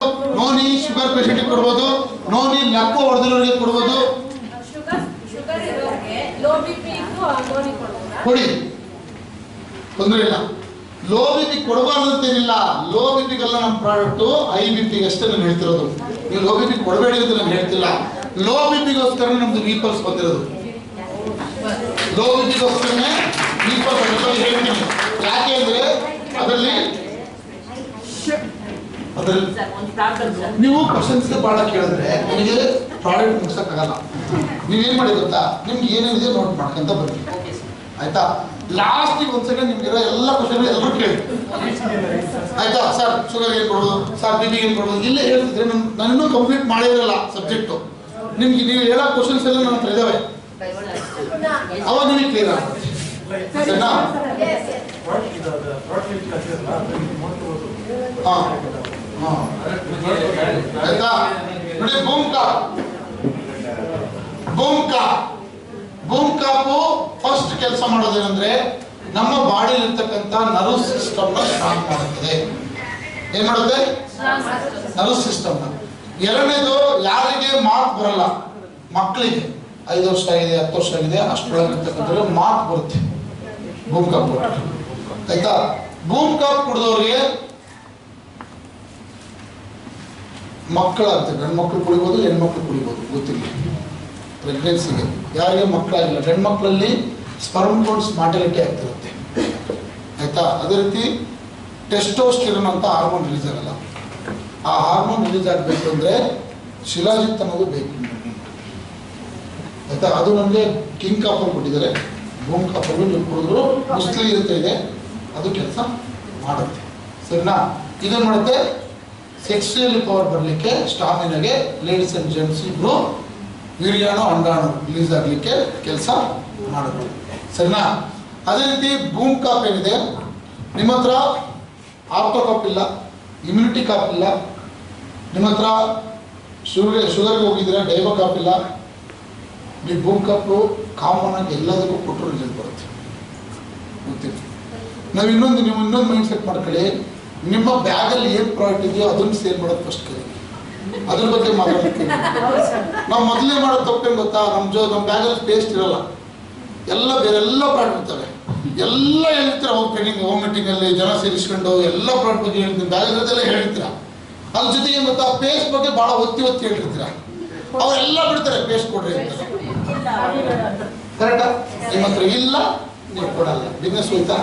Noni sugar patient ಕೊಡ್ಬೋದು, noni luck ಹೊಡೆದವರಿಗೆ ಕೊಡ್ಬೋದು. ಕೊಡಿ, ತೊಂದರೆ ಇಲ್ಲ. ಲೋ ಬಿ ಪಿ ಕೊಡಬಾರ್ದು ಅಂತೇನಿಲ್ಲ. ಲೋ ಬಿ ಪಿಗೆಲ್ಲ ನಮ್ಮ ಪ್ರಾಡಕ್ಟು ಹೈ ಬಿ ಪಿಗೆ ಅಷ್ಟೇ ನಾನು ಹೇಳ್ತಿರೋದು. ನೀವು ಲೋ ಬಿ ಪಿ ಕೊಡಬೇಡಿ ಅಂತ ನಾನು ಹೇಳ್ತಿಲ್ಲ. ಲೋ ಬಿ ಪಿಗೋಸ್ಕರ ನಮ್ದು ವೀಪಲ್ಸ್ ಬಂದಿರೋದು. ಲೋ ಬಿ ಪಿಗೋಸ್ಕರನೇ ವೀಪಲ್ಸ್ ಹೇಳ್ತೀನಿ. ಯಾಕೆ ಅಂದ್ರೆ ಅದರಲ್ಲಿ ನೀವು ಕ್ವಶನ್ಸ್ ಬಹಳ ಕೇಳಿದ್ರೆ ನಿಮಗೆ ಪ್ರಾಡಕ್ಟ್ ಮುಗಿಸಕ್ಕಾಗಲ್ಲ. ನೀವೇನ್ ಮಾಡಿ ಗೊತ್ತಾ, ನಿಮ್ಗೆ ಏನೇನಿದೆ ನೋಟ್ ಮಾಡ್ಕೊಂತ ಬರ್ತೀವಿ, ಆಯ್ತಾ? ಲಾಸ್ಟಿಗೆ ಒಂದ್ ಸೆಕೆಂಡ್ ನಿಮ್ಗೆ ಎಲ್ಲ ಕ್ವಶನ್ ಎಲ್ಲರೂ ಕೇಳಿ, ಆಯ್ತಾ? ಸರ್ ಶುಗರ್ ಏನ್ ಕೊಡೋದು, ಸರ್ ಬಿ ಪಿ ಏನ್ ಕೊಡೋದು, ಇಲ್ಲೇ ಹೇಳ್ತಿದ್ರೆ ನಾನು ಇನ್ನೂ ಕಂಪ್ಲೀಟ್ ಮಾಡಿರಲ್ಲ ಸಬ್ಜೆಕ್ಟು. ನಿಮ್ಗೆ ನೀವು ಹೇಳೋ ಕ್ವಶನ್ಸ್ ಎಲ್ಲ ನನ್ನ ಹತ್ರ ಇದಾವೆ, ಅವಾಗ ನಿಮಗೆ ಕ್ಲಿಯರ್ ಆಗುತ್ತೆ. ಸರಿನಾ? ಆಯ್ತಾ? ನೋಡಿ, ಬೂಮ್ ಕಾಪು ಫಸ್ಟ್ ಕೆಲಸ ಮಾಡೋದೇನಂದ್ರೆ ನಮ್ಮ ಬಾಡಿಯಲ್ಲಿ ಇರ್ತಕ್ಕಂಥ ನರ್ವ್ ಸಿಸ್ಟಮ್ ನ ಸ್ಟ್ರಾಂಗ್ ಮಾಡುತ್ತದೆ. ಏನ್ ಮಾಡುತ್ತೆ? Nerve system. ಎರಡನೇದು, ಯಾರಿಗೆ ಮಾತು ಬರಲ್ಲ, ಮಕ್ಕಳಿಗೆ 5 ವರ್ಷ ಆಗಿದೆ 10 ವರ್ಷ ಆಗಿದೆ ಅಷ್ಟೊಳಗೆ ಇರ್ತಕ್ಕಂಥ ಮಾತು ಬರುತ್ತೆ ಬೂಮ್ ಕಾಪ್ ಕೊಟ್ಟು, ಆಯ್ತಾ? ಬೂಮ್ ಕಾಪ್ ಕುಡಿದವ್ರಿಗೆ ಮಕ್ಕಳಾಗ್ತದೆ. ಗಂಡು ಮಕ್ಕಳು ಕುಡಿಬೋದು, ಹೆಣ್ಮಕ್ಳು ಕುಡಿಬೋದು, ಗೊತ್ತಿಲ್ಲ. ಪ್ರೆಗ್ನೆನ್ಸಿಗೆ ಯಾರಿಗೆ ಮಕ್ಕಳಾಗಿಲ್ಲ, ಗಂಡು ಮಕ್ಕಳಲ್ಲಿ ಸ್ಪರ್ಮ್ ಕೌಂಟ್ಸ್ ಮಾರ್ಟಾಲಿಟಿ ಆಗ್ತಿರುತ್ತೆ, ಆಯ್ತಾ? ಅದೇ ರೀತಿ ಟೆಸ್ಟೋಸ್ಟಿರಾನ್ ಅಂತ ಹಾರ್ಮೋನ್ ರಿಲೀಸ್ ಆಗಲ್ಲ. ಆ ಹಾರ್ಮೋನ್ ರಿಲೀಸ್ ಆಗಬೇಕು ಅಂದ್ರೆ ಶಿಲಾಜಿತ್ ಅನ್ನೋದು ಬೇಕು, ಆಯ್ತಾ? ಅದು ನಮಗೆ ಕಿಂಗ್ ಕಾಪರ್ ಕೊಟ್ಟಿದ್ದಾರೆ. ಬೂಮ್ ಕಾಪರ್ ನೀವು ಕುಡಿದ್ರು ಮುಸ್ಲಿ ಅಂತ ಇದೆ, ಅದು ಕೆಲಸ ಮಾಡುತ್ತೆ. ಸರಿನಾ? ಇದೇನು ಮಾಡುತ್ತೆ? ಸೆಕ್ಸುಯಲಿ ಪವರ್ ಬರಲಿಕ್ಕೆ, ಸ್ಟಾಮಿನಾಗೆ, ಲೇಡೀಸ್ ಅಂಡ್ ಜೆಂಟ್ಸ್ ಇಬ್ರು ವೀರ್ಯಾಣು ಅಂಡಾಣು ರಿಲೀಸ್ ಆಗಲಿಕ್ಕೆ ಕೆಲಸ ಮಾಡುತ್ತೆ. ಸರಿನಾ? ಅದೇ ರೀತಿ ಬೂಮ್ ಕಾಪ್ ಏನಿದೆ, ನಿಮ್ಮ ಹತ್ರ ಆರ್ಥೋ ಕಾಪ್ ಇಲ್ಲ, ಇಮ್ಯುನಿಟಿ ಕಾಪ್ ಇಲ್ಲ, ನಿಮ್ಮ ಹತ್ರ ಶುಗರ್ಗೆ ಹೋಗಿದ್ರೆ ಡೈವೋ ಕಾಪ್ ಇಲ್ಲ, ನೀವು ಬೂಮ್ ಕಾಪು ಕಾಮನ್ ಆಗಿ ಎಲ್ಲದಕ್ಕೂ ಕೊಟ್ಟರು ರಿಸಲ್ಟ್ ಬರುತ್ತೆ, ಗೊತ್ತಿಲ್ಲ. ನೀವು ಇನ್ನೊಂದು ಮೈಂಡ್ ಸೆಟ್ ಮಾಡ್ಕೊಳ್ಳಿ, ನಿಮ್ಮ ಬ್ಯಾಗಲ್ಲಿ ಏನು ಪ್ರಾಡಕ್ಟ್ ಇದೆಯೋ ಅದನ್ನು ಸೇಲ್ ಮಾಡೋದು ಫಸ್ಟ್ ಕಲಿ, ಅದ್ರ ಬಗ್ಗೆ ಮಾತಾಡ್ತೀವಿ. ನಾವು ಮೊದಲೇ ಮಾಡೋದು ತಪ್ಪೇನು ಗೊತ್ತಾ, ನಮ್ಮ ಬ್ಯಾಗಲ್ಲಿ ಟೇಸ್ಟ್ ಇರಲ್ಲ, ಎಲ್ಲ ಬೇರೆಲ್ಲ ಪ್ರಾಡಕ್ಟ್ ಇರ್ತವೆ, ಎಲ್ಲ ಹೇಳ್ತೀರ. ಹೋಗಿ ಟ್ರೈನಿಂಗ್ ಹೋಮ್ ಮೀಟಿಂಗಲ್ಲಿ ಜನ ಸೇರಿಸ್ಕೊಂಡು ಎಲ್ಲ ಪ್ರಾಡಕ್ಟ್ ಬಗ್ಗೆ ಹೇಳ್ತೀನಿ, ಬ್ಯಾಗ್ ಇರೋದೆಲ್ಲ ಹೇಳ್ತೀರ. ಅದ್ರ ಜೊತೆಗೆ ಏನು ಗೊತ್ತಾ, ಪೇಸ್ಟ್ ಬಗ್ಗೆ ಭಾಳ ಒತ್ತಿ ಹೇಳಿರ್ತೀರ. ಅವರೆಲ್ಲ ಬಿಡ್ತಾರೆ ಪೇಸ್ಟ್ ಕೊಡ್ರಿ ಅಂತ. ಕರೆಕ್ಟಾ? ನಿಮ್ಮ ಹತ್ರ ಇಲ್ಲ, ನೀವು ಕೊಡಲ್ಲ, ಬಿಸ್ನೆಸ್ ಹೋಯ್ತಾ?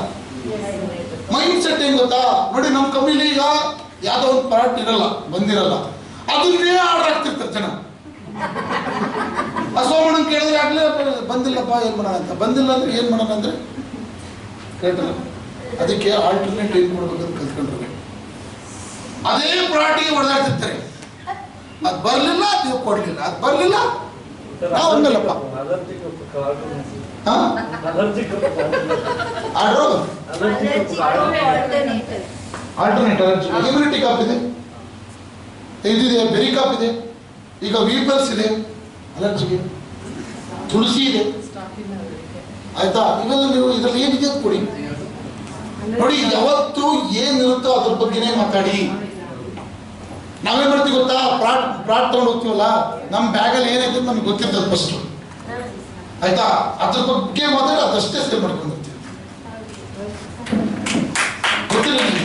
ಮೈಂಡ್ ಸೆಟ್ ಏನ್ ಗೊತ್ತಾ, ನೋಡಿ ನಮ್ಮ ಕಂಪ್ನಿಲಿ ಈಗ ಯಾವ್ದೋ ಒಂದು ಪ್ರಾಡಕ್ಟ್ ಇರಲ್ಲ, ಬಂದಿರಲ್ಲ, ಅದನ್ನೇ ಆರ್ಡರ್ ಆಗ್ತಿರ್ತಾರೆ ಜನ. ಸೋಮಣ್ಣ ಕೇಳಿದ್ರೆ ಆಗ್ಲೇ ಬಂದಿಲ್ಲಪ್ಪ ಏನ್ ಮಾಡೋಣ ಅಂತ. ಬಂದಿಲ್ಲ ಅಂದ್ರೆ ಏನ್ ಮಾಡೋಣ ಅಂದ್ರೆ ಕೇಳ್ತಲ್ಲ. ಅದಕ್ಕೆ ಆಲ್ಟರ್ನೇಟ್ ಏನ್ ಮಾಡ್ಬೇಕಂತ ಕಲ್ತ್ಕೊಂಡ್ರೆ ಅದೇ ಪ್ರಾಡಕ್ಟಿಗೆ ಹೊಡೆದಾಡ್ತಿರ್ತಾರೆ. ಅದು ಬರ್ಲಿಲ್ಲ, ನೀವು ಕೊಡ್ಲಿಲ್ಲ, ಅದು ಬರ್ಲಿಲ್ಲ, ನಾವು ಒಂದಲ್ಲಪ್ಪ ಆಲ್ಟರ್ನೇಟ್ ಇಮ್ಯುನಿಟಿ ಕಾಪ್ ಇದೆ, ಇದಿದೆ, ಬೆರಿ ಕಾಪ್ ಇದೆ, ಈಗ ವೀಪಲ್ಸ್ ಇದೆ ಅಲರ್ಜಿಗೆ, ತುಳಸಿ ಇದೆ, ಆಯ್ತಾ? ಇವೆಲ್ಲ ನೀವು ಇದ್ರಲ್ಲಿ ಏನಿದೆ ಅಂತ ಕೊಡಿ. ನೋಡಿ, ಯಾವತ್ತು ಏನಿರುತ್ತೋ ಅದ್ರ ಬಗ್ಗೆನೇ ಮಾತಾಡಿ. ನಾವೇನ್ ಮಾಡ್ತೀವಿ ಗೊತ್ತಾ, ಪ್ರಾಟ್ ತಗೊಂಡು ಹೋಗ್ತೀವಲ್ಲ, ನಮ್ಮ ಬ್ಯಾಗಲ್ಲಿ ಏನೈತೆ ಅಂತ ನಮ್ಗೆ ಗೊತ್ತಿರ್ತದೆ ಫಸ್ಟ್, ಆಯ್ತಾ? ಅದ್ರ ಬಗ್ಗೆ ಮಾತಾಡಿ ಅದಷ್ಟೇ ಸೇಲ್ ಮಾಡ್ಕೊಂಡಿರ್ತೀವಿ, ಗೊತ್ತಿಲ್ಲ ನಿಮಗೆ.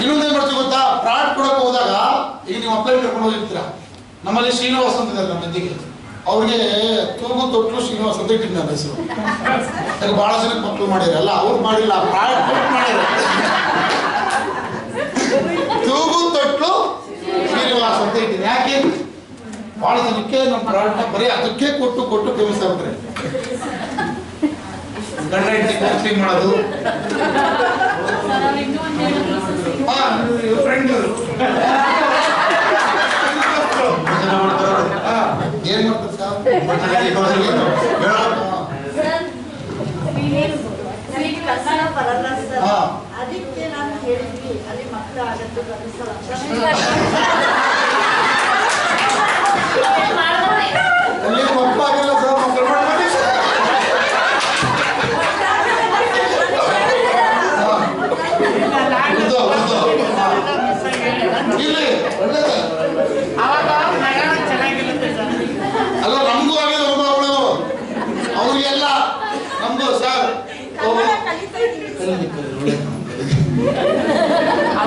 ಇನ್ನೊಂದೇನ್ ಮಾಡ್ತೀವಿ ಗೊತ್ತಾ, ಪ್ರಾಟ್ ಕೊಡಕ್ಕೆ ಹೋದಾಗ ಈಗ ನೀವು ಅಪ್ಲೈ ಕರ್ಕೊಂಡು ಹೋಗಿರ್ತೀರ. ನಮ್ಮಲ್ಲಿ ಶ್ರೀನಿವಾಸ್ ಅಂತ ಇದ್ದಾರೆ ನಮ್ಮ ಮಂದಿಗೆ, ಅವ್ರಿಗೆ ತೂಗು ತೊಟ್ಲು ಶ್ರೀನಿವಾಸ್ ಅಂತ ಇಟ್ಟಿದ್ದು ನನ್ನ ಹೆಸರು. ಯಾಕೆ ಬಹಳ ಜನಕ್ಕೆ ಮಕ್ಕಳು ಮಾಡಿರಲ್ಲ, ಅವ್ರು ಮಾಡಿಲ್ಲ, ಪ್ರಾಟ್ ಕೊಟ್ಟು ಮಾಡಿರ. ತೂಗು ತೊಟ್ಲು ಶ್ರೀನಿವಾಸ್ ಅಂತ ಇಟ್ಟಿದ್ದೀನಿ. ಯಾಕೆ? ಬಹಳ ಜನಕ್ಕೆ ನಮ್ಮ ಪ್ರಾಡಕ್ಟ್ ಬರೀ ಅದಕ್ಕೆ ಕೊಟ್ಟು ಫೇಮಸ್ ಆಗ್ತಾರೆ. ಗಂಡ ಹೆಂಡತಿ ಕೌನ್ಸಿಲಿಂಗ್ ಮಾಡೋದು, ಫ್ರೆಂಡ್ ಏನ್ ಮಾಡ್ತಾರೆ ಅದಕ್ಕೆ ನಾನು ಹೇಳಿದ್ವಿ ಅಲ್ಲಿ ಮಕ್ಕಳು ಆಗತ್ತೆ ಮಕ್ಕಳಾಗಿಲ್ಲ ಸರ್, ಮಕ್ಕಳು ಮಾಡಿ ಇಲ್ಲಿ ಒಳ್ಳೇದೇ ಅಲ್ಲ, ನಮಗೂ ಆಗಿದೆ ಅನುಭವಗಳು, ಅವ್ರಿಗೆಲ್ಲ ನಮ್ದು ಸರ್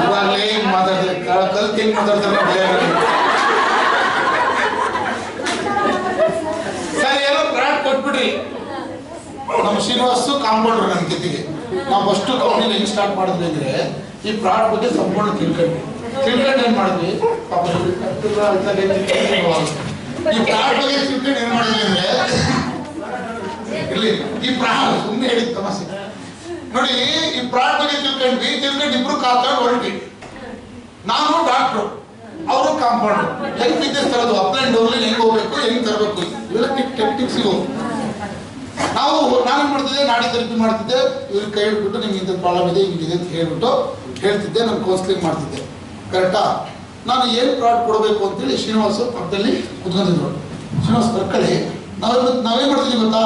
ಇವಾಗಲೇ ಹಿಂಗ್ ಮಾತಾಡ್ತಾರೆ, ಕಲ್ತು ಹೆಂಗ್ ಮಾತಾಡ್ತಾರೆ ಭಯ. ಸರ್ ಏನೋ ಪ್ರಾಡಕ್ಟ್ ಕೊಟ್ಬಿಡ್ರಿ. ನಮ್ಮ ಶ್ರೀನಿವಾಸು ಕಾಂಪೌಂಡ್ರು ನನ್ನ ಜೊತೆಗೆ ನಾವು ಫಸ್ಟ್ ಕಂಪ್ನಿಲಿ ಹೆಂಗ್ ಸ್ಟಾರ್ಟ್ ಮಾಡಿದ್ವಿ ಅಂದ್ರೆ ಈ ಪ್ರಾಡಕ್ಟ್ ಬಗ್ಗೆ ಸಂಪೂರ್ಣ ತಿಳ್ಕೊಂಡ್ವಿ ಏನ್ ಮಾಡಿದ್ವಿ ಪಾಪ ಈ ಪ್ರಾಡಕ್ಟ್ ಬಗ್ಗೆ ತಿಳ್ಕೊಂಡು ಏನ್ ಮಾಡಿದ್ವಿ ಅಂದ್ರೆ ಇಲ್ಲಿ ಈ ಪ್ರಾಡಕ್ಟ್ ಸುಮ್ಮನೆ ಹೇಳಿದ ತಮಾಷೆ ನೋಡಿ. ಈ ಪ್ರಾಡಕ್ಟ್ ಬಗ್ಗೆ ತಿಳ್ಕೊಂಡು ಇಬ್ರು ಕಾತ್ಕೊಂಡು ಹೊರಟ್ವಿ. ನಾನು ಡಾಕ್ಟ್ರು, ಅವರು ಕಾಂಪೌಂಡರ್. ಹೆಂಗ್ ಬಿಸ್ನೆಸ್ ತರೋದು, ಅಪ್ ಅಂಡ್ ಡೌನ್ ಹೆಂಗ್ ಹೋಗ್ಬೇಕು, ಹೆಂಗ್ ತರಬೇಕು, ಇವೆಲ್ಲ ಟಿಪ್ಸ್ ಇವು. ನಾನೇನ್ ಮಾಡ್ತಿದ್ದೆ, ನಾಡಿ ಥೆರಪಿ ಮಾಡ್ತಿದ್ದೆ. ಇವ್ರಿಗೆ ಕೈ ಹಿಡ್ಬಿಟ್ಟು ನಿಮ್ಗೆ ಇಂಥ ಪ್ರಾಬ್ಲಮ್ ಇದೆ, ಹಿಂಗಿದೆ ಅಂತ ಹೇಳ್ಬಿಟ್ಟು ಹೇಳ್ತಿದ್ದೆ. ನಾನು ಕೌನ್ಸಿಲಿಂಗ್ ಮಾಡ್ತಿದ್ದೆ. ಕರೆಕ್ಟಾ? ನಾನು ಏನು ಪ್ರಾಡಕ್ಟ್ ಕೊಡಬೇಕು ಅಂತೇಳಿ ಶ್ರೀನಿವಾಸ ಪಕ್ಕದಲ್ಲಿ ಕುತ್ಕೊಂಡಿದ್ರು. ಶ್ರೀನಿವಾಸ ಬರ್ಕಳಿ ನಾವೇನ್ ಮಾಡ್ತಿದ್ವಿ ಗೊತ್ತಾ,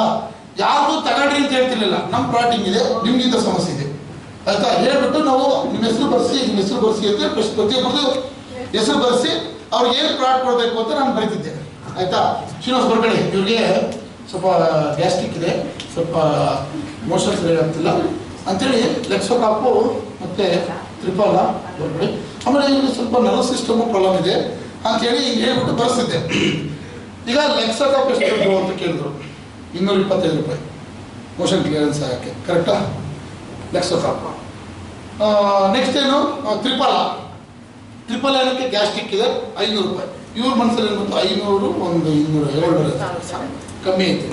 ಯಾರ್ದು ತಗೊಂಡ್ರಿ ಅಂತ ಹೇಳ್ತಿರ್ಲಿಲ್ಲ. ನಮ್ಮ ಪ್ರಾಡಕ್ಟ್ ಹಿಂಗಿದೆ, ನಿಮ್ಗಿಂತ ಸಮಸ್ಯೆ ಇದೆ ಆಯ್ತಾ ಹೇಳ್ಬಿಟ್ಟು ನಾವು ನಿಮ್ಮ ಹೆಸರು ಬರ್ಸಿ ಅಂತ ಪ್ರತಿಯೊಬ್ಬರದು ಹೆಸರು ಬರ್ಸಿ ಅವ್ರಿಗೆ ಏನು ಪ್ರಾಡಕ್ಟ್ ಕೊಡಬೇಕು ಅಂತ ನಾನು ಬರೀತಿದ್ದೆ. ಆಯ್ತಾ? ಶ್ರೀನಿವಾಸ ಬರ್ಕಳಿ ಇವ್ರಿಗೆ ಸ್ವಲ್ಪ ಗ್ಯಾಸ್ಟ್ರಿಕ್ ಇದೆ, ಸ್ವಲ್ಪ ಮೋಷನ್ಸ್ ರೇಟ್ ಆಗ್ತಿಲ್ಲ ಅಂತೇಳಿ ಲೆಕ್ಸೋಕಾಪು ಮತ್ತು ತ್ರಿಪಾಲ ಬರ್ಬಿಡಿ. ಆಮೇಲೆ ಇಲ್ಲಿ ಸ್ವಲ್ಪ ನರ್ವಸ್ ಸಿಸ್ಟಮು ಪ್ರಾಬ್ಲಮ್ ಇದೆ ಅಂತೇಳಿ ಹಿಂಗೆ ಹೇಳ್ಬಿಟ್ಟು ಬರೆಸ್ತಿದ್ದೆ. ಈಗ ಲೆಕ್ಸೋಕಾಪ್ ಎಷ್ಟು ಅಂತ ಕೇಳಿದ್ರು. 225 ರೂಪಾಯಿ ಮೋಷನ್ ಕ್ಲಿಯರೆನ್ಸ್ ಆಗೋಕ್ಕೆ. ಕರೆಕ್ಟಾ? ಲೆಕ್ಸೋಕಾಪ್. ನೆಕ್ಸ್ಟ್ ಏನು, ತ್ರಿಪಾಲ ಏನಕ್ಕೆ ಗ್ಯಾಸ್ಟ್ರಿಕ್ ಇದೆ 500 ರೂಪಾಯಿ. ಇವ್ರ ಮನಸ್ಸಲ್ಲಿ ಏನು ಬಂತು, 500 ಒಂದು 200 ಕಮ್ಮಿ ಐತೆ.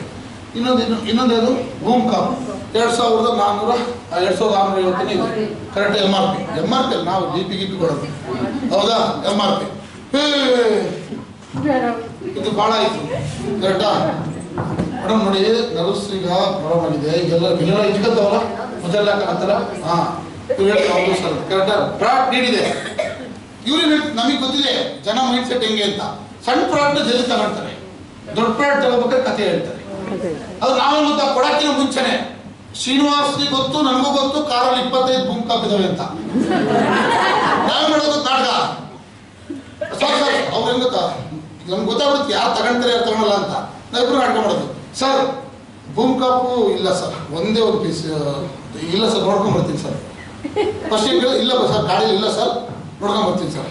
ಇನ್ನೊಂದೇನು ಬೂಮ್ ಕಾಪ್ 2450 ಇದೆ. ಕರೆಕ್ಟ್ ಎಮ್ ಆರ್ ಪಿ ನಾವು ಗಿಪಿ ಕೊಡೋದು ಹೌದಾ? ಎಮ್ ಆರ್ ಪಿ ಇದು ಭಾಳ ಆಯಿತು. ಕರೆಕ್ಟಾ ಮೇಡಮ್? ನೋಡಿ ನರ್ವ್ಸ್ ಈಗ ಪ್ರಾಬ್ಲಮ್ ಆಗಿದೆ. ಈಗೆಲ್ಲ ಇಟ್ಕೊತಾವಲ್ಲ ಮೊದಲೆಲ್ಲ ಹಾಕತ್ತಾರ. ಹಾಂ ಹೌದು ಸರ್, ಕರೆಕ್ಟಾ? ಪ್ರಾಡಕ್ಟ್ ನೀಡಿದೆ. ಇವ್ರಿಗೆ ನಮಗೆ ಗೊತ್ತಿದೆ ಜನ ಮೈಂಡ್ ಸೆಟ್ ಹೆಂಗೆ ಅಂತ. ಸಣ್ಣ ಪ್ರಾಡಕ್ಟ್ ಜಲ್ದಿ ತಗೊಳ್ತಾರೆ, ದೊಡ್ಡ ಪ್ರಾಡಕ್ಟ್ ತಗೋಬೇಕಾದ್ರೆ ಕಥೆ ಹೇಳ್ತಾರೆ. ಅದು ನಾವೇನು ಗೊತ್ತಾ, ಕೊಡಕ್ಕಿನ ಮುಂಚೆನೆ ಶ್ರೀನಿವಾಸ್ಗೆ ಗೊತ್ತು, ನನಗೂ ಗೊತ್ತು ಕಾರಲ್ಲಿ 25 ಬೂಮ್ ಕಾಪ್ ಇದಾವೆ ಅಂತ. ನಾವೇ ಮಾಡೋದು ನಾಟಕ. ಸರ್ ಅವ್ರು ಹೆಂಗ್ ಗೊತ್ತಾ, ನಮ್ಗೆ ಗೊತ್ತಾಗ್ಬಿಡುತ್ತೆ ಯಾರು ತಗೊಂತಾರೆ ಯಾರು ತಗೊಳಲ್ಲ ಅಂತ. ನಾವಿಬ್ರು ನಾಟಕ ಮಾಡೋದು. ಸರ್ ಬೂಮ್ ಕಾಪು ಇಲ್ಲ ಸರ್, ಒಂದೇ ಒಂದು ಪೀಸ್ ಇಲ್ಲ ಸರ್, ನೋಡ್ಕೊಂಡ್ಬರ್ತೀನಿ ಸರ್. ಫಸ್ಟ್ ಏನು ಇಲ್ಲ ಸರ್, ಗಾಡಿ ಇಲ್ಲ ಸರ್, ನೋಡ್ಕೊಂಡ್ಬರ್ತೀನಿ ಸರ್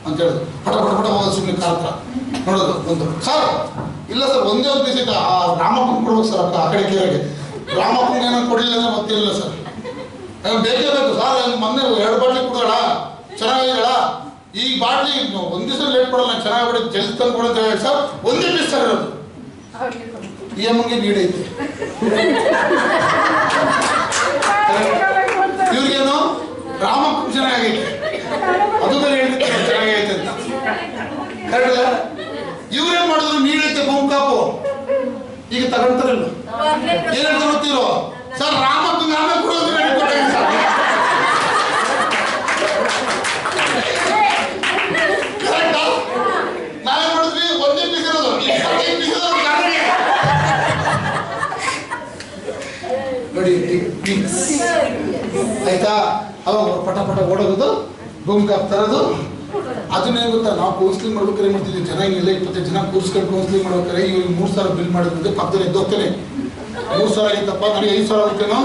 ಅಂತ ಹೇಳೋದು. ಪಟ ಹೋಗೋದು ಸುಮ್ಮನೆ ಕಾರ್ ಹತ್ರ ನೋಡೋದು. ಒಂದು ಸರ್ ಇಲ್ಲ ಸರ್, ಒಂದೇ ಒಂದು ಪೀಸ್ ಇತ್ತು, ಆ ರಾಮಪ್ಪನ ಕೊಡ್ಬೇಕು ಸರ್. ಆ ಕಡೆ ಕೇರಿಗೆ ರಾಮಪ್ಪಂಗೆ ಏನೋ ಕೊಡಲಿಲ್ಲ ಅಂದ್ರೆ ಮತ್ತೆ ಇಲ್ಲ ಸರ್, ಬೇಕೇ ಬೇಕು ಸರ್. ಮೊನ್ನೆ 2 ಬಾಟ್ಲಿ ಕುಡೋಣ, ಚೆನ್ನಾಗಿದೆಯಲ್ಲ ಈ ಬಾಟ್ಲಿ ಒಂದ್ ದಿವಸ ಲೇಟ್ ಕೊಡಲ್ಲ, ಚೆನ್ನಾಗಿ ಜಲ್ದಿ ತಂದು ಕೊಡು ಅಂತ ಹೇಳಿ ಸರ್. ಒಂದೇ ಪೀಸ್ ಸರ್ ಇರೋದು. ಈ ಅಮ್ಮಂಗೆ ನೀಡೈತೆ. ಇವ್ರಿಗೇನು ರಾಮಪ್ಪ ಚೆನ್ನಾಗೈತೆ, ಅದು ಮೇಲೆ ಹೇಳ್ತಿರ್ತಾರೆ ಚೆನ್ನಾಗೈತೆ ಅಂತ. ಕರೆಕ್ಟ್? ಇವ್ರೇನ್ ಮಾಡಿದ್ರು, ನೀಡೈತೆ ಬೂಮ್ ಕಾಪು. ಈಗ ತಗೊಳ್ತಾರಲ್ಲ, ಏನ್ ತಗೊಳ್ತೀರೋ ಸರ್, ರಾಮಪ್ಪಂಗೆ ಆಮೇಲೆ ಕೊಡೋದು ಕೊಟ್ಟಾಗ ಸರ್. ಕರೆಕ್ಟಾ? ನಾವೇನ್ ಮಾಡಿದ್ವಿ, ಒಂದೇ ಪೀಸ್ ಇರೋದು, ಈಗ 15 ಪೀಸ್ ಇರೋದು ನೋಡಿ ಟೆಕ್ನಿಕ್ಸ್. ಆಯ್ತಾ? ಅವಾಗ ಪಟ ಓಡೋದು, ಬೂಮ್ ಕಾಪ್ ತರೋದು. ಅದನ್ನೇ ಗೊತ್ತಾ, ನಾವು ಕೌನ್ಸಿಲಿಂಗ್ ಮಾಡ್ಬೇಕಾರೆ ಏನ್ ಮಾಡ್ತಿದ್ವಿ, ಜನ ಇಲ್ಲ 25 ಜನ ಕೂರ್ಸ್ಕೊಂಡು ಕೌನ್ಸಿಲಿಂಗ್ ಮಾಡ್ಬೇಕಾರೆ ಇವ್ರಿಗೆ 3000 ಬಿಲ್ ಮಾಡಿದ್ರೆ ಪಕ್ಕದಲ್ಲಿ ಎದ್ದೋಗ್ತೇನೆ. 3000 ಆಗಿತ್ತಪ್ಪ, ನನಗೆ 5000 ಆಗುತ್ತೇನೋ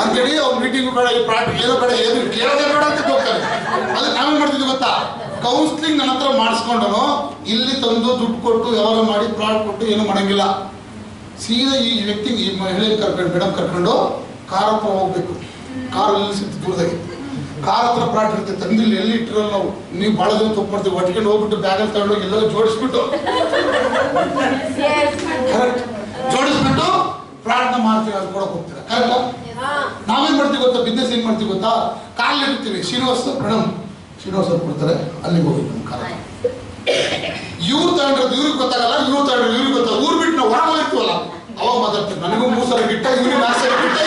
ಅಂತೇಳಿ ಅವ್ರ ಮೀಟಿಂಗ್ ಬೇಡ, ಈ ಪ್ರಾಡಕ್ಟ್ ಏನೋ ಬೇಡ, ಏನು ಕೇಳೋದೇ ಬೇಡ ಅಂತ ಹೋಗ್ತಾರೆ. ಅದಕ್ಕೆ ನಾವೇನ್ ಮಾಡ್ತಿದ್ವಿ ಗೊತ್ತಾ, ಕೌನ್ಸಿಲಿಂಗ್ ನನ್ನ ಹತ್ರ ಮಾಡಿಸ್ಕೊಂಡನು ಇಲ್ಲಿ ತಂದು ದುಡ್ಡು ಕೊಟ್ಟು ವ್ಯವಹಾರ ಮಾಡಿ ಪ್ರಾಡಕ್ಟ್ ಕೊಟ್ಟು ಏನು ಮಾಡಂಗಿಲ್ಲ. ಸೀದಾ ಈ ವ್ಯಕ್ತಿ, ಈ ಮಹಿಳೆ ಕರ್ಕೊಂಡು ಮೇಡಮ್ ಕರ್ಕೊಂಡು ಕಾರ್ ಹತ್ರ ಹೋಗ್ಬೇಕು. ಕಾರಲ್ಲಿ ಸಿಕ್ತು ದೂರದಾಗಿ ಕಾರ್ ಹತ್ರ ಪ್ರಾಡಕ್ಟ್ ಇರುತ್ತೆ, ತಂದಿಲ್ಲ ಎಲ್ಲಿ ಇಟ್ಟಿರಲ್ಲ ನಾವು. ನೀವು ಭಾಳ ದಿನ ತಪ್ಪು ಮಾಡ್ತೀವಿ, ಒಟ್ಕೊಂಡು ಹೋಗ್ಬಿಟ್ಟು ಬ್ಯಾಗಲ್ಲಿ ತಗೊಂಡೋಗಿ ಎಲ್ಲ ಜೋಡಿಸ್ಬಿಟ್ಟು ಜೋಡಿಸ್ಬಿಟ್ಟು ಪ್ರಾಡಕ್ಟ್ನ ಮಾಡ್ತೀವಿ, ಅದು ಕೊಡಕ್ಕೆ ಹೋಗ್ತೀರಾ. ಕರೆಕ್ಟಾ? ನಾವೇನ್ ಮಾಡ್ತೀವಿ ಗೊತ್ತಾ, ಬಿಸ್ನೆಸ್ ಏನ್ ಮಾಡ್ತೀವಿ ಗೊತ್ತಾ, ಕಾರಲ್ಲಿ ಇರ್ತೀವಿ. ಶ್ರೀನಿವಾಸ ಮೇಡಮ್ ಶ್ರೀನಿವಾಸ ಕೊಡ್ತಾರೆ, ಅಲ್ಲಿಗೆ ಹೋಗಿ ನಮ್ಮ ಕಾರ್. ಇವ್ರು ತಗೊಂಡ್ರದ್ದು ಇವ್ರಿಗೆ ಗೊತ್ತಾಗಲ್ಲ, ಇವ್ರು ತಗೊಂಡ್ರೆ ಇವ್ರಿಗೆ ಗೊತ್ತಾಗ. ಊರ್ ಬಿಟ್ಟು ನಾವು ಹೊರಗೆ ಹೋಗಿರ್ತೀವಲ್ಲ ಅವಾಗ ಮಾತಾಡ್ತೀವಿ. ನನಗೂ 3000 ಗಿಟ್ಟ, ಇವ್ರಿಗೆ 4000 ಗಿಟ್ಟ.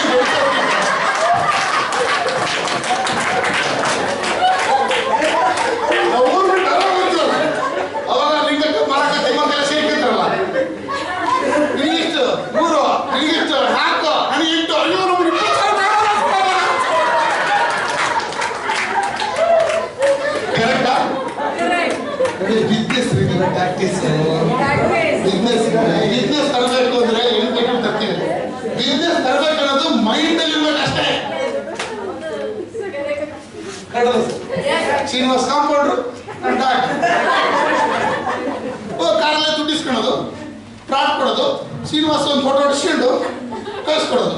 ಊರ್ ಬಿಟ್ಟು ಅವಾಗ ಲಿಂಗಕ್ಕೆ ಮಾರಕ ತಿಮ್ಮಕ್ಕೆಲ್ಲ ಸೇರ್ಕೊಂತಾರಲ್ಲ, ನಿನಗಿಷ್ಟು 3, ನಿನಗಿಷ್ಟು 4, ನನಗೆ 8, ಅಯ್ಯೋ ನಮ್ಗೆ 20,000 ಬಿಸ್ನೆಸ್ ಟ್ಯಾಕ್ಟಿಸ್ ಬಿಸ್ನೆಸ್ ತರಬೇಕು ಅಂದ್ರೆ ಹೆಂಗ್ ಬೇಕು ತರ್ತೀವಿ. ಬಿಸ್ನೆಸ್ ತರಬೇಕು ಅನ್ನೋದು ಮೈಂಡ್ ಅಲ್ಲಿ ಇರ್ಬೇಕಷ್ಟೇ. ಶ್ರೀನಿವಾಸ್ ಕಾಂಪೌಂಡ್ರು ಕಾರಲ್ಲೇ ದುಡ್ಡು ಇಸ್ಕೊಳ್ಳೋದು, ಪ್ರಾಟ್ ಕೊಡೋದು, ಶ್ರೀನಿವಾಸ ಒಂದು ಫೋಟೋ ಹೊಡಿಸ್ಕೊಂಡು ಕಳಿಸ್ಕೊಡೋದು,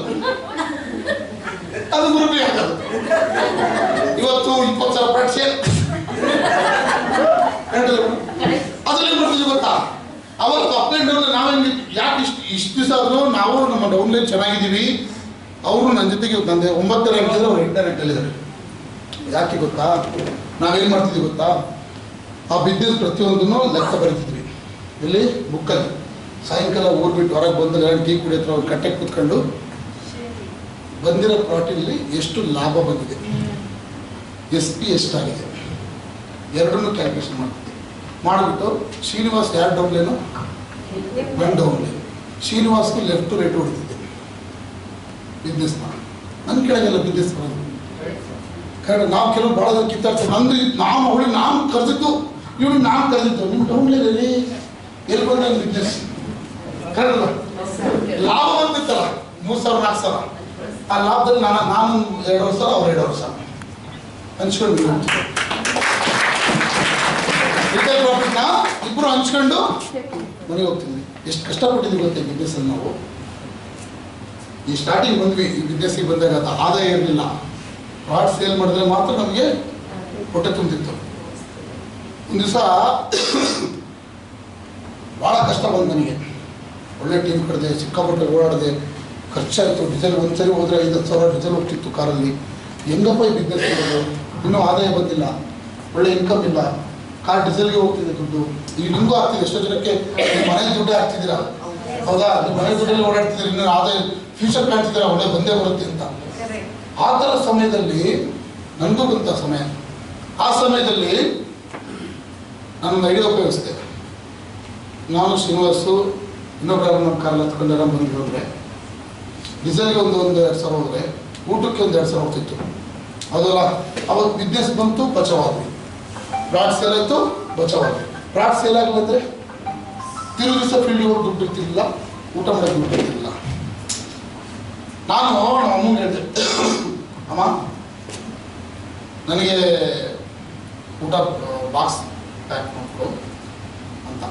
ಅದು ಗುರುಪಿ ಹಾಕೋದು. ಇವತ್ತು 20,000 ಪ್ರಾಟ್ ಸೇಲ್ ಅದ್ರಲ್ಲಿ ಬರ್ತಿದ್ವಿ ಗೊತ್ತಾ. ಅವತ್ತು ಅಪ್ ಆ್ಯಂಡ್ ಡೌನ್ ನಾವೇನು ಯಾಕೆ ಇಷ್ಟು ದಿವಸ ಆದರೂ ನಾವು ನಮ್ಮ ಡೌನ್ಲೈನ್ ಚೆನ್ನಾಗಿದ್ದೀವಿ. ಅವರು ನನ್ನ ಜೊತೆಗೆ ನಂದು 9 ರ್ಯಾಂಕ್ ಇದ್ದಾರೆ, ಅವ್ರು 8ನೇ ರ್ಯಾಂಕಲ್ಲಿದ್ದಾರೆ. ಯಾಕೆ ಗೊತ್ತಾ, ನಾವೇನು ಮಾಡ್ತಿದ್ವಿ ಗೊತ್ತಾ, ಆ ಬಿಸ್ನೆಸ್ ಪ್ರತಿಯೊಂದನ್ನು ಲೆಕ್ಕ ಬರೀತಿದ್ವಿ. ಇಲ್ಲಿ ಬುಕ್ಕಲ್ಲಿ ಸಾಯಂಕಾಲ ಊರ್ಬಿಟ್ಟು ಹೊರಗೆ ಬಂದರೆ ಟೀ ಕುಡಿ ಹತ್ರ ಅವ್ರು ಕಟ್ಟೆಗೆ ಕೂತ್ಕೊಂಡು ಬಂದಿರೋ ಪ್ರಾಟಿನಲ್ಲಿ ಎಷ್ಟು ಲಾಭ ಬಂದಿದೆ, SP ಎಷ್ಟಾಗಿದೆ, ಎರಡನ್ನೂ ಕ್ಯಾಲ್ಕುಲೇಷನ್ ಮಾಡ್ತಿದ್ದೆ. ಮಾಡಿಬಿಟ್ಟು ಶ್ರೀನಿವಾಸ್ ಯಾರು ಡೌನ್ಲೇನು, ಒನ್ ಡೌನ್ಲೇನು, ಶ್ರೀನಿವಾಸ್ಗೆ ಲೆಫ್ಟ್ ಟು ರೈಟ್ ಹೊಡ್ತಿದ್ದೆ ಬಿಸ್ನೆಸ್ ಮಾಡಿ. ನನ್ನ ಕೆಳಗೆಲ್ಲ ಬಿಸ್ನೆಸ್ ಮಾಡೋದು ಕರೆಕ್ಟ್. ನಾವು ಕೆಲವು ಭಾಳ ಜನ ಕಿತ್ತಾಡ್ತೀವಿ. ನಂದು ನಾವು ಅವಳಿಗೆ ನಾನು ಕರೆದಿದ್ದು, ಇವಳು ನಾನು ಕರೆದಿದ್ದು. ನಿಮ್ಮ ಡೌನ್ಲೇನಲ್ಲಿ ಎಲ್ಲಿ ಬಂದ ಬಿಸ್ನೆಸ್ ಕರೆದಲ್ಲ, ಲಾಭ ಬಂದಿತ್ತಲ್ಲ 3,000-4,000. ಆ ಲಾಭದಲ್ಲಿ ನಾನು 2 ವರ್ಷ, ಅವ್ರು 2 ವರ್ಷ ಹಂಚ್ಕೊಂಡು ರಿಟೇಲ್ ಪ್ರಾಫಿಟ್ನ ಇಬ್ಬರು ಹಂಚ್ಕೊಂಡು ಮನೆಗೆ ಹೋಗ್ತಿದ್ವಿ. ಎಷ್ಟು ಕಷ್ಟಪಟ್ಟಿದ್ವಿ ಗೊತ್ತೆ ಬಿಸ್ನೆಸ್ಸಲ್ಲಿ ನಾವು. ಈ ಸ್ಟಾರ್ಟಿಂಗ್ ಬಂದ್ವಿ, ಈ ಬಿಸ್ನೆಸ್ಸಿಗೆ ಬಂದಾಗ ಅದು ಆದಾಯ ಇರಲಿಲ್ಲ. ಪ್ರಾಟ್ ಸೇಲ್ ಮಾಡಿದ್ರೆ ಮಾತ್ರ ನಮಗೆ ಹೊಟ್ಟೆ ತುಂಬಿತ್ತು. ಒಂದು ದಿವಸ ಭಾಳ ಕಷ್ಟ ಬಂದು ನನಗೆ. ಒಳ್ಳೆ ಟೀಮ್ ಕಡಿದೆ, ಸಿಕ್ಕಾಪಟ್ಟೆ ಓಡಾಡಿದೆ, ಖರ್ಚಾಯಿತು. ಡೀಸೆಲ್ ಒಂದ್ಸರಿ ಹೋದರೆ 5,000 ಡೀಸೆಲ್ ಹೋಗ್ತಿತ್ತು ಕಾರಲ್ಲಿ. ಹೆಂಗಪ್ಪ ಈ ಬಿಸ್ನೆಸ್ ಇರೋದು, ಇನ್ನೂ ಆದಾಯ ಬಂದಿಲ್ಲ, ಒಳ್ಳೆ ಇನ್ಕಮ್ ಇಲ್ಲ, ಕಾರ್ ಡೀಸೆಲ್ಗೆ ಹೋಗ್ತಿದೆ ದುಡ್ಡು. ಈಗ ನಿಮಗೂ ಆಗ್ತಿದೆ, ಎಷ್ಟೋ ಜನಕ್ಕೆ ನಿಮ್ಮ ಮನೆ ದುಡ್ಡೇ ಹಾಕ್ತಿದ್ದೀರಾ, ಹೌದಾ? ನಿಮ್ಮ ಮನೆ ದುಡ್ಡಲ್ಲಿ ಓಡಾಡ್ತಿದ್ದೀರಿ, ಇನ್ನೂ ಆದಾಯ ಫ್ಯೂಚರ್ ಕಾಣ್ತಿದ್ದೀರಾ, ಒಳ್ಳೆ ಬಂದೇ ಬರುತ್ತೆ ಅಂತ. ಆ ಥರ ಸಮಯದಲ್ಲಿ ನನಗೂ ಬಂತ ಸಮಯ. ಆ ಸಮಯದಲ್ಲಿ ನಾನೊಂದು ಐಡಿಯಾ ಉಪಯೋಗಿಸಿದೆ. ನಾನು ಶ್ರೀನಿವಾಸು ಇನ್ನೊಬ್ಬರು ನಮ್ಮ ಕಾರಲ್ಲಿ ಹತ್ಕೊಂಡು ಬಂದು ಹೋದರೆ ಡೀಸೆಲ್ಗೆ ಒಂದು 2,000 ಹೋದರೆ ಊಟಕ್ಕೆ ಒಂದು 2,000 ಹೋಗ್ತಿತ್ತು, ಹೌದಲ್ಲ? ಅವತ್ತು ಬಿಸ್ನೆಸ್ ಬಂತು, ಬಚಾವಾದ್ವಿ. ಪ್ರಾಟ್ ಸೇಲ್ ಆಯಿತು, ಬಚಾವಾದ್ವಿ. ಪ್ರಾಟ್ ಸೇಲ್ ಆಗಲಿದ್ರೆ ತಿರುಗಿ ದಿವಸ ಫೀಲ್ಡಿಗೆ ಹೋಗಿ ದುಡ್ಡು ಇರ್ತಿರ್ಲಿಲ್ಲ, ಊಟ ಮಾಡೋಕ್ಕೆ ದುಡ್ಡು ಇರ್ತಿರ್ಲಿಲ್ಲ. ನಾನು ನಮ್ಮ ಅಮ್ಮಂಗೆ ಹೇಳಿದೆ, ಅಮ್ಮ ನನಗೆ ಊಟ ಬಾಕ್ಸ್ ಪ್ಯಾಕ್ ಮಾಡ್ಕೊಡು ಅಂತ.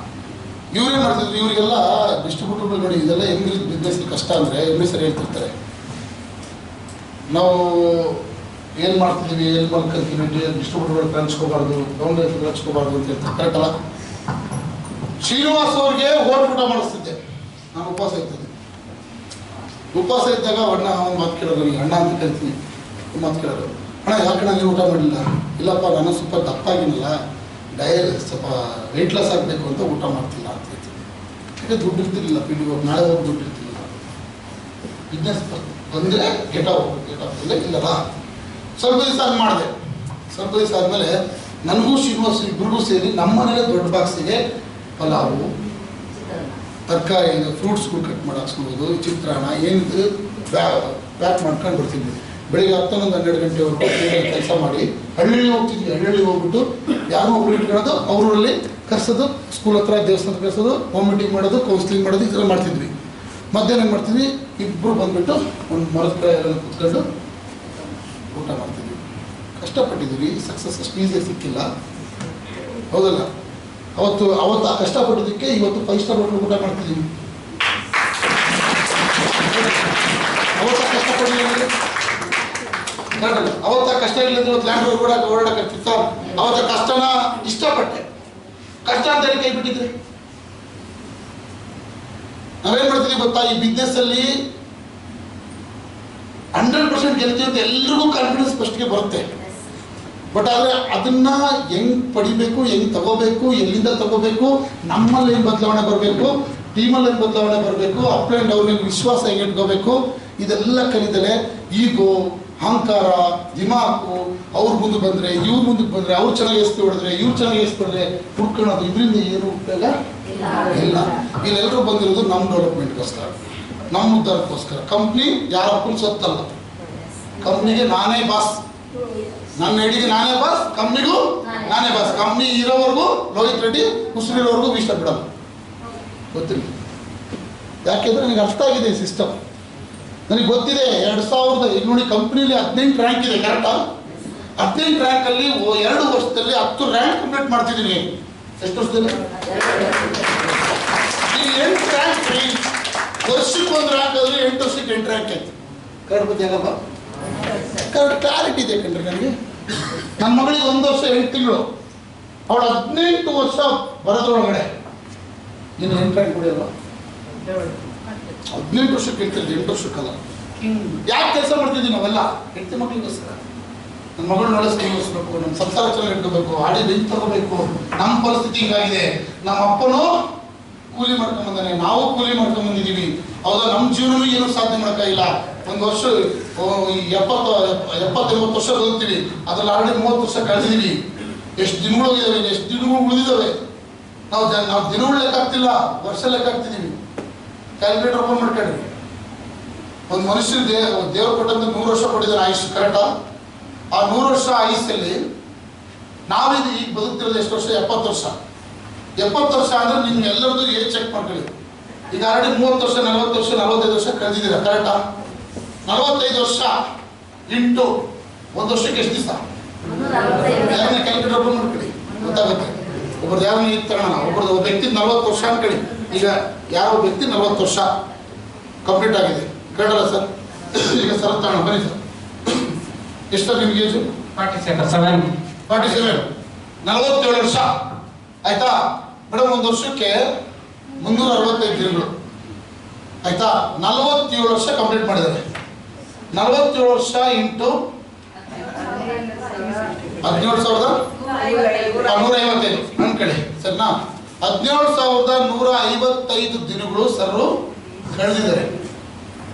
ಇವ್ರೇನು ಮಾಡ್ತಿದ್ರು, ಇವರಿಗೆಲ್ಲ ಡಿಸ್ಟ್ರಿಬ್ಯೂಟರ್ಗಳು ನೋಡಿ ಇದೆಲ್ಲ ಹೆಂಗ್ರಿ ಬಿಸ್ನೆಸ್ ಕಷ್ಟ ಅಂದರೆ ಎಮ್ಮೆ ಸರಿ ಹೇಳ್ತಿರ್ತಾರೆ. ನಾವು ಏನು ಮಾಡ್ತಿದ್ದೀವಿ, ಏನು ಮಾಡ್ಕೊಳ್ತೀವಿ, ಡಿಸ್ಟ್ರಿಬ್ಯೂಟರ್ಗಳು ಹಂಚ್ಕೋಬಾರ್ದು, ಡೌನ್ಲೈನ್ಗಳು ಹಂಚ್ಕೋಬಾರ್ದು ಅಂತ ಹೇಳ್ತಾರೆ. ಕರೆಕ್ಟ್ ಅಲ್ಲ? ಶ್ರೀನಿವಾಸ್ ಅವ್ರಿಗೆ ಊಟ ಮಾಡಿಸ್ತಿದ್ದೆ ನಾನು. ಉಪವಾಸ ಇರ್ತಿದ್ದೆ. ಉಪವಾಸ ಇದ್ದಾಗ ಅಣ್ಣ ಒಂದು ಮಾತು ಕೇಳೋದು, ನನಗೆ ಅಣ್ಣ ಅಂತ ಕರಿತೀನಿ. ಮಾತು ಕೇಳೋದು, ಅಣ್ಣ ಯಾಕಣ್ಣ ನೀವು ಊಟ ಮಾಡಿಲ್ಲ? ಇಲ್ಲಪ್ಪ ನಾನು ಸ್ವಲ್ಪ ದಪ್ಪಾಗಿನಲ್ಲ, ಸ್ವಲ್ಪ ವೆಯ್ಟ್ ಲಾಸ್ ಆಗಬೇಕು ಅಂತ ಊಟ ಮಾಡ್ತಿಲ್ಲ ಅಂತ ಹೇಳ್ತೀನಿ. ಯಾಕೆ ದುಡ್ಡು ಇರ್ತಿರ್ಲಿಲ್ಲ, ಪೀಳಿಗೆ ಹೋಗಿ ನಾಳೆ ಹೋಗಿ ದುಡ್ಡು ಇರ್ತಿಲ್ಲ. ಬಿಸ್ನೆಸ್ ಬಂದರೆ ಗೆಟಾಪ್ ಇಲ್ಲ ಇಲ್ಲಲ್ಲ. ಸ್ವಲ್ಪ ದಿವಸ ಅದು ಮಾಡಿದೆ. ಸ್ವಲ್ಪ ದಿವಸ ಆದಮೇಲೆ ನನಗೂ ಶ್ರೀನಿವಾಸ ಇಬ್ಬರಿಗೂ ಸೇರಿ ನಮ್ಮ ಮನೇಲೆ ದೊಡ್ಡ ಬಾಕ್ಸಿಗೆ ಪಲಾವು, ತರಕಾರಿ, ಫ್ರೂಟ್ಸ್ಗಳು ಕಟ್ ಮಾಡಿ ಹಾಕ್ಸ್ಕೊಬೋದು, ಚಿತ್ರಾನ್ನ ಏನಿದೆ ಪ್ಯಾಕ್ ಮಾಡ್ಕೊಂಡು ಬರ್ತಿದ್ವಿ. ಬೆಳಿಗ್ಗೆ 10-12 ಗಂಟೆವರೆಗೂ ಕೆಲಸ ಮಾಡಿ ಹಳ್ಳಿ ಹೋಗ್ತಿದ್ವಿ. ಹಳ್ಳಿ ಹೋಗ್ಬಿಟ್ಟು ಯಾರೋ ಒಬ್ರು ಇಟ್ಕೊಳ್ಳೋದು, ಅವರಲ್ಲಿ ಕರ್ಸೋದು, ಸ್ಕೂಲ್ ಹತ್ರ ದೇವಸ್ಥಾನ ಕರ್ಸೋದು, ಹೋಮ್ ಮೀಟಿಂಗ್ ಮಾಡೋದು, ಕೌನ್ಸಿಲಿಂಗ್ ಮಾಡೋದು, ಇದೆಲ್ಲ ಮಾಡ್ತಿದ್ವಿ. ಮಧ್ಯಾಹ್ನ ಏನು ಮಾಡ್ತಿದ್ವಿ, ಇಬ್ಬರು ಬಂದುಬಿಟ್ಟು ಒಂದು ಮರದ ಕಡೆ ಎಲ್ಲ ಕೂತ್ಕೊಂಡು ಊಟ ಮಾಡ್ತಿದ್ವಿ. ಕಷ್ಟಪಟ್ಟಿದ್ದೀವಿ, ಸಕ್ಸಸ್ ಅಷ್ಟು ಈಸಿಯಾಗಿ ಸಿಕ್ಕಿಲ್ಲ, ಹೌದಲ್ಲ? ಅವತ್ತು ಆ ಕಷ್ಟಪಟ್ಟಿದ್ದಕ್ಕೆ ಇವತ್ತು 5 ಸ್ಟಾರ್ ಹೋಟೆಲ್ ಊಟ ಮಾಡ್ತಿದ್ದೀವಿ. ಅವತ್ತ ಕಷ್ಟಪಟ್ಟಿಲ್ಲ, ಅವತ್ತ ಕಷ್ಟ ಇಲ್ಲದ್ರೆ ಇವತ್ತು ಲ್ಯಾಂಡ್ ರೋಡ್ ಓಡಾಡಕ್ಕಿತ್ತ. ಅವತ್ತ ಕಷ್ಟನ ಇಷ್ಟಪಟ್ಟೆ, ಕಷ್ಟ ಅಂತ ಹೇಳಿ ಕೈ ಬಿಟ್ಟಿದ್ರೆ ನಾವೇನ್ ಮಾಡ್ತೀವಿ ಗೊತ್ತಾ? ಈ ಬಿಸ್ನೆಸ್ ಅಲ್ಲಿ 100% ಗೆಲ್ತೀವಿ ಅಂತ ಎಲ್ರಿಗೂ ಕಾನ್ಫಿಡೆನ್ಸ್ ಫಸ್ಟ್ಗೆ ಬರುತ್ತೆ. ಬಟ್ ಆದರೆ ಅದನ್ನ ಹೆಂಗ್ ಪಡಿಬೇಕು, ಹೆಂಗ್ ತಗೋಬೇಕು, ಎಲ್ಲಿಂದ ತಗೋಬೇಕು, ನಮ್ಮಲ್ಲಿ ಏನು ಬದಲಾವಣೆ ಬರಬೇಕು, ಟೀಮಲ್ಲಿ ಏನು ಬದಲಾವಣೆ ಬರಬೇಕು, ಅಪ್ ಆ್ಯಂಡ್ ಡೌನ್ ವಿಶ್ವಾಸ ಹೆಂಗೆ ಇಟ್ಕೋಬೇಕು, ಇದೆಲ್ಲ ಕಲಿದಲೆ ಈಗೋ, ಅಹಂಕಾರ, ದಿಮಾಕು, ಅವ್ರು ಮುಂದೆ ಬಂದರೆ, ಇವ್ರು ಮುಂದಕ್ಕೆ ಬಂದರೆ, ಅವ್ರು ಚೆನ್ನಾಗಿ ಎಸ್ಪಿ ಹೊಡೆದ್ರೆ, ಇವ್ರು ಚೆನ್ನಾಗಿ ಎಸ್ಪಿಡ್ರೆ ಹುಡ್ಕೊಳ್ಳೋದು, ಇದರಿಂದ ಏನು ಉಪಯೋಗ ಇಲ್ಲ. ಇಲ್ಲೆಲ್ಲರೂ ಬಂದಿರೋದು ನಮ್ಮ ಡೆವಲಪ್ಮೆಂಟ್ಗೋಸ್ಕರ, ನಮ್ಮ ಉದ್ಧಾರಕ್ಕೋಸ್ಕರ. ಕಂಪ್ನಿ ಯಾರಪ್ಪನ ಸೊತ್ತಲ್ಲ, ಕಂಪ್ನಿಗೆ ನಾನೇ ಬಾಸ್. ನನ್ನ ಐಡಿಗೆ ನಾನೇ ಬಾಸ್, ಕಂಪ್ನಿಗೂ ನಾನೇ ಬಾಸ್. ಕಂಪ್ನಿ ಇರೋವರೆಗೂ ಲೋಹಿತ್ ರೆಡ್ಡಿ, ಉಸಿರಿರೋವರೆಗೂ ವಿಷ ಬಿಡಲ್ಲ. ಗೊತ್ತಿಲ್ಲ. ಯಾಕೆಂದ್ರೆ ನನಗೆ ಅರ್ಥ ಆಗಿದೆ ಈ ಸಿಸ್ಟಮ್. ನನಗೆ ಗೊತ್ತಿದೆ 2000 ಈಗ ನೋಡಿ ಕಂಪ್ನಿಲಿ 18 ರ್ಯಾಂಕ್ ಇದೆ, ಕರೆಕ್ಟಾ? 18 ರ್ಯಾಂಕಲ್ಲಿ 2 ವರ್ಷದಲ್ಲಿ 10 ರ್ಯಾಂಕ್ ಕಂಪ್ಲೀಟ್ ಮಾಡ್ತಿದ್ದೀನಿ. ಎಷ್ಟು ವರ್ಷದಲ್ಲಿ? ಈ 8 ರ್ಯಾಂಕ್ ವರ್ಷಕ್ಕೆ 1 ರ್ಯಾಂಕ್ ಆದ್ರೆ 8 ವರ್ಷಕ್ಕೆ 8 ರ್ಯಾಂಕ್ ಆಯ್ತು. ಕರೆಕ್ಟ್ ಬಗ್ಗೆ ಆಗಲ್ಲ? ಕರೆಕ್ಟ್ ಕ್ಲಾರಿಟಿ ಇದೆ ಕಣ್ರಿ ನನಗೆ. ನನ್ನ ಮಗಳಿಗೆ 1 ವರ್ಷ 8 ತಿಂಗಳು, ಅವಳು 18 ವರ್ಷ ಬರೋದ್ರೊಳಗಡೆ ಇನ್ನು 8 ರ್ಯಾಂಕ್ ಕೊಡಿಯಲ್ಲ. 18 ವರ್ಷಕ್ಕೆ ಇರ್ತಿಲ್ಲ, 8 ವರ್ಷಕ್ಕಲ್ಲ. ಯಾಕೆ ಕೆಲಸ ಮಾಡ್ತಿದ್ದೀವಿ ನಾವೆಲ್ಲ? ಹೆಂಡತಿ ಮಕ್ಕಳಿಗೋಸ್ಕರ. ನನ್ನ ಮಗಳನ್ನ ಒಳ್ಳೆ ಸ್ಕೂಲ್ ಓದಿಸ್ಬೇಕು, ನಮ್ಮ ಸಂಸಾರ ಚೆನ್ನಾಗಿ ಇಟ್ಕೋಬೇಕು, ಆಡಿ ಬೆಂಕಿ ತಗೋಬೇಕು. ನಮ್ಮ ಪರಿಸ್ಥಿತಿ ಹಿಂಗಾಗಿದೆ. ನಮ್ಮ ಅಪ್ಪನೂ ಕೂಲಿ ಮಾಡ್ಕೊಂಡ್ ಬಂದಾನೆ, ನಾವು ಕೂಲಿ ಮಾಡ್ಕೊಂಡ್ ಬಂದಿದ್ದೀವಿ. ಹೌದಾ? ನಮ್ಮ ಜೀವನನೂ ಏನೂ ಸಾಧನೆ ಮಾಡೋಕ್ಕಾಗಿಲ್ಲ. ಒಂದು ವರ್ಷ 70-80 ವರ್ಷ ಬದುಕ್ತೀವಿ, ಅದ್ರಲ್ಲಿ ಆಲ್ರೆಡಿ 30 ವರ್ಷ ಕಳೆದಿದ್ದೀವಿ. ಎಷ್ಟು ದಿನಗಳು ಹೋಗಿದ್ದಾವೆ, ಎಷ್ಟು ದಿನಗಳು ಉಳಿದಿದ್ದಾವೆ. ನಾವು ದಿನಗಳು ಲೆಕ್ಕ ಆಗ್ತಿಲ್ಲ, ವರ್ಷ ಲೆಕ್ಕ ಆಗ್ತಿದ್ದೀವಿ. ಕ್ಯಾಲ್ಕುಲೇಟರ್ ಓಪನ್ ಮಾಡ್ಕೊಂಡ್ರಿ. ಒಂದು ಮನುಷ್ಯನ ದೇವ್ರು ಕೊಟ್ಟಂತ 100 ವರ್ಷ ಕೊಟ್ಟಿದ್ದಾರೆ ಆಯುಷ್, ಕರೆಕ್ಟಾ? ಆ 100 ವರ್ಷ ಆಯುಷಲ್ಲಿ ನಾವಿದು ಈಗ ಬದುಕ್ತಿರೋದು ಎಷ್ಟು ವರ್ಷ? 70 ವರ್ಷ. 70 ವರ್ಷ ಅಂದ್ರೆ ನಿಮ್ಗೆ ಎಲ್ಲರದ್ದು ಏಜ್ ಚೆಕ್ ಮಾಡ್ಕೊಳ್ಳಿ. ಈಗ ಆಲ್ರೆಡಿ 30 ವರ್ಷ, 40 ವರ್ಷ, 45 ವರ್ಷ ಕಳೆದಿದ್ದೀರಾ, ಕರೆಕ್ಟಾ? 45 ವರ್ಷ ಇಂಟು 1 ವರ್ಷಕ್ಕೆ ಎಷ್ಟು ದಿವಸ? ಯಾರನ್ನ ಕ್ಯಾಲ್ಕುಲೇಟರ್ ಓಪನ್ ಮಾಡ್ಕೊಳ್ಳಿ, ಗೊತ್ತಾಗುತ್ತೆ. ಒಬ್ಬರದ್ದು ಯಾರನ್ನ ಈಗ ತಗೋಣ, ಒಬ್ಬ ವ್ಯಕ್ತಿ 40 ವರ್ಷ ಅನ್ಕೊಳ್ಳಿ. ಈಗ ಯಾರೋ ವ್ಯಕ್ತಿ 40 ವರ್ಷ ಕಂಪ್ಲೀಟ್ ಆಗಿದೆ, ಕರೆಕ್ಟಲ್ಲ ಸರ್? ಈಗ ಸರ್ ತಗೋಣ, ಬನ್ನಿ ಸರ್. ಎಷ್ಟು ನಿಮ್ಗೆ ಏಜು? 47. 47 ವರ್ಷ ಆಯ್ತಾ ಮೇಡಮ್? 1 ವರ್ಷಕ್ಕೆ 365 ದಿನಗಳು ಆಯ್ತಾ? 47 ವರ್ಷ ಕಂಪ್ಲೀಟ್ ಮಾಡಿದ್ದಾರೆ. 47 ವರ್ಷ ಇಂಟು 17,155 ಅನ್ಕಳಿ ಸರ್ನಾ? 17,155 ದಿನಗಳು ಸರ್ರು ಕಳೆದಿದ್ದಾರೆ,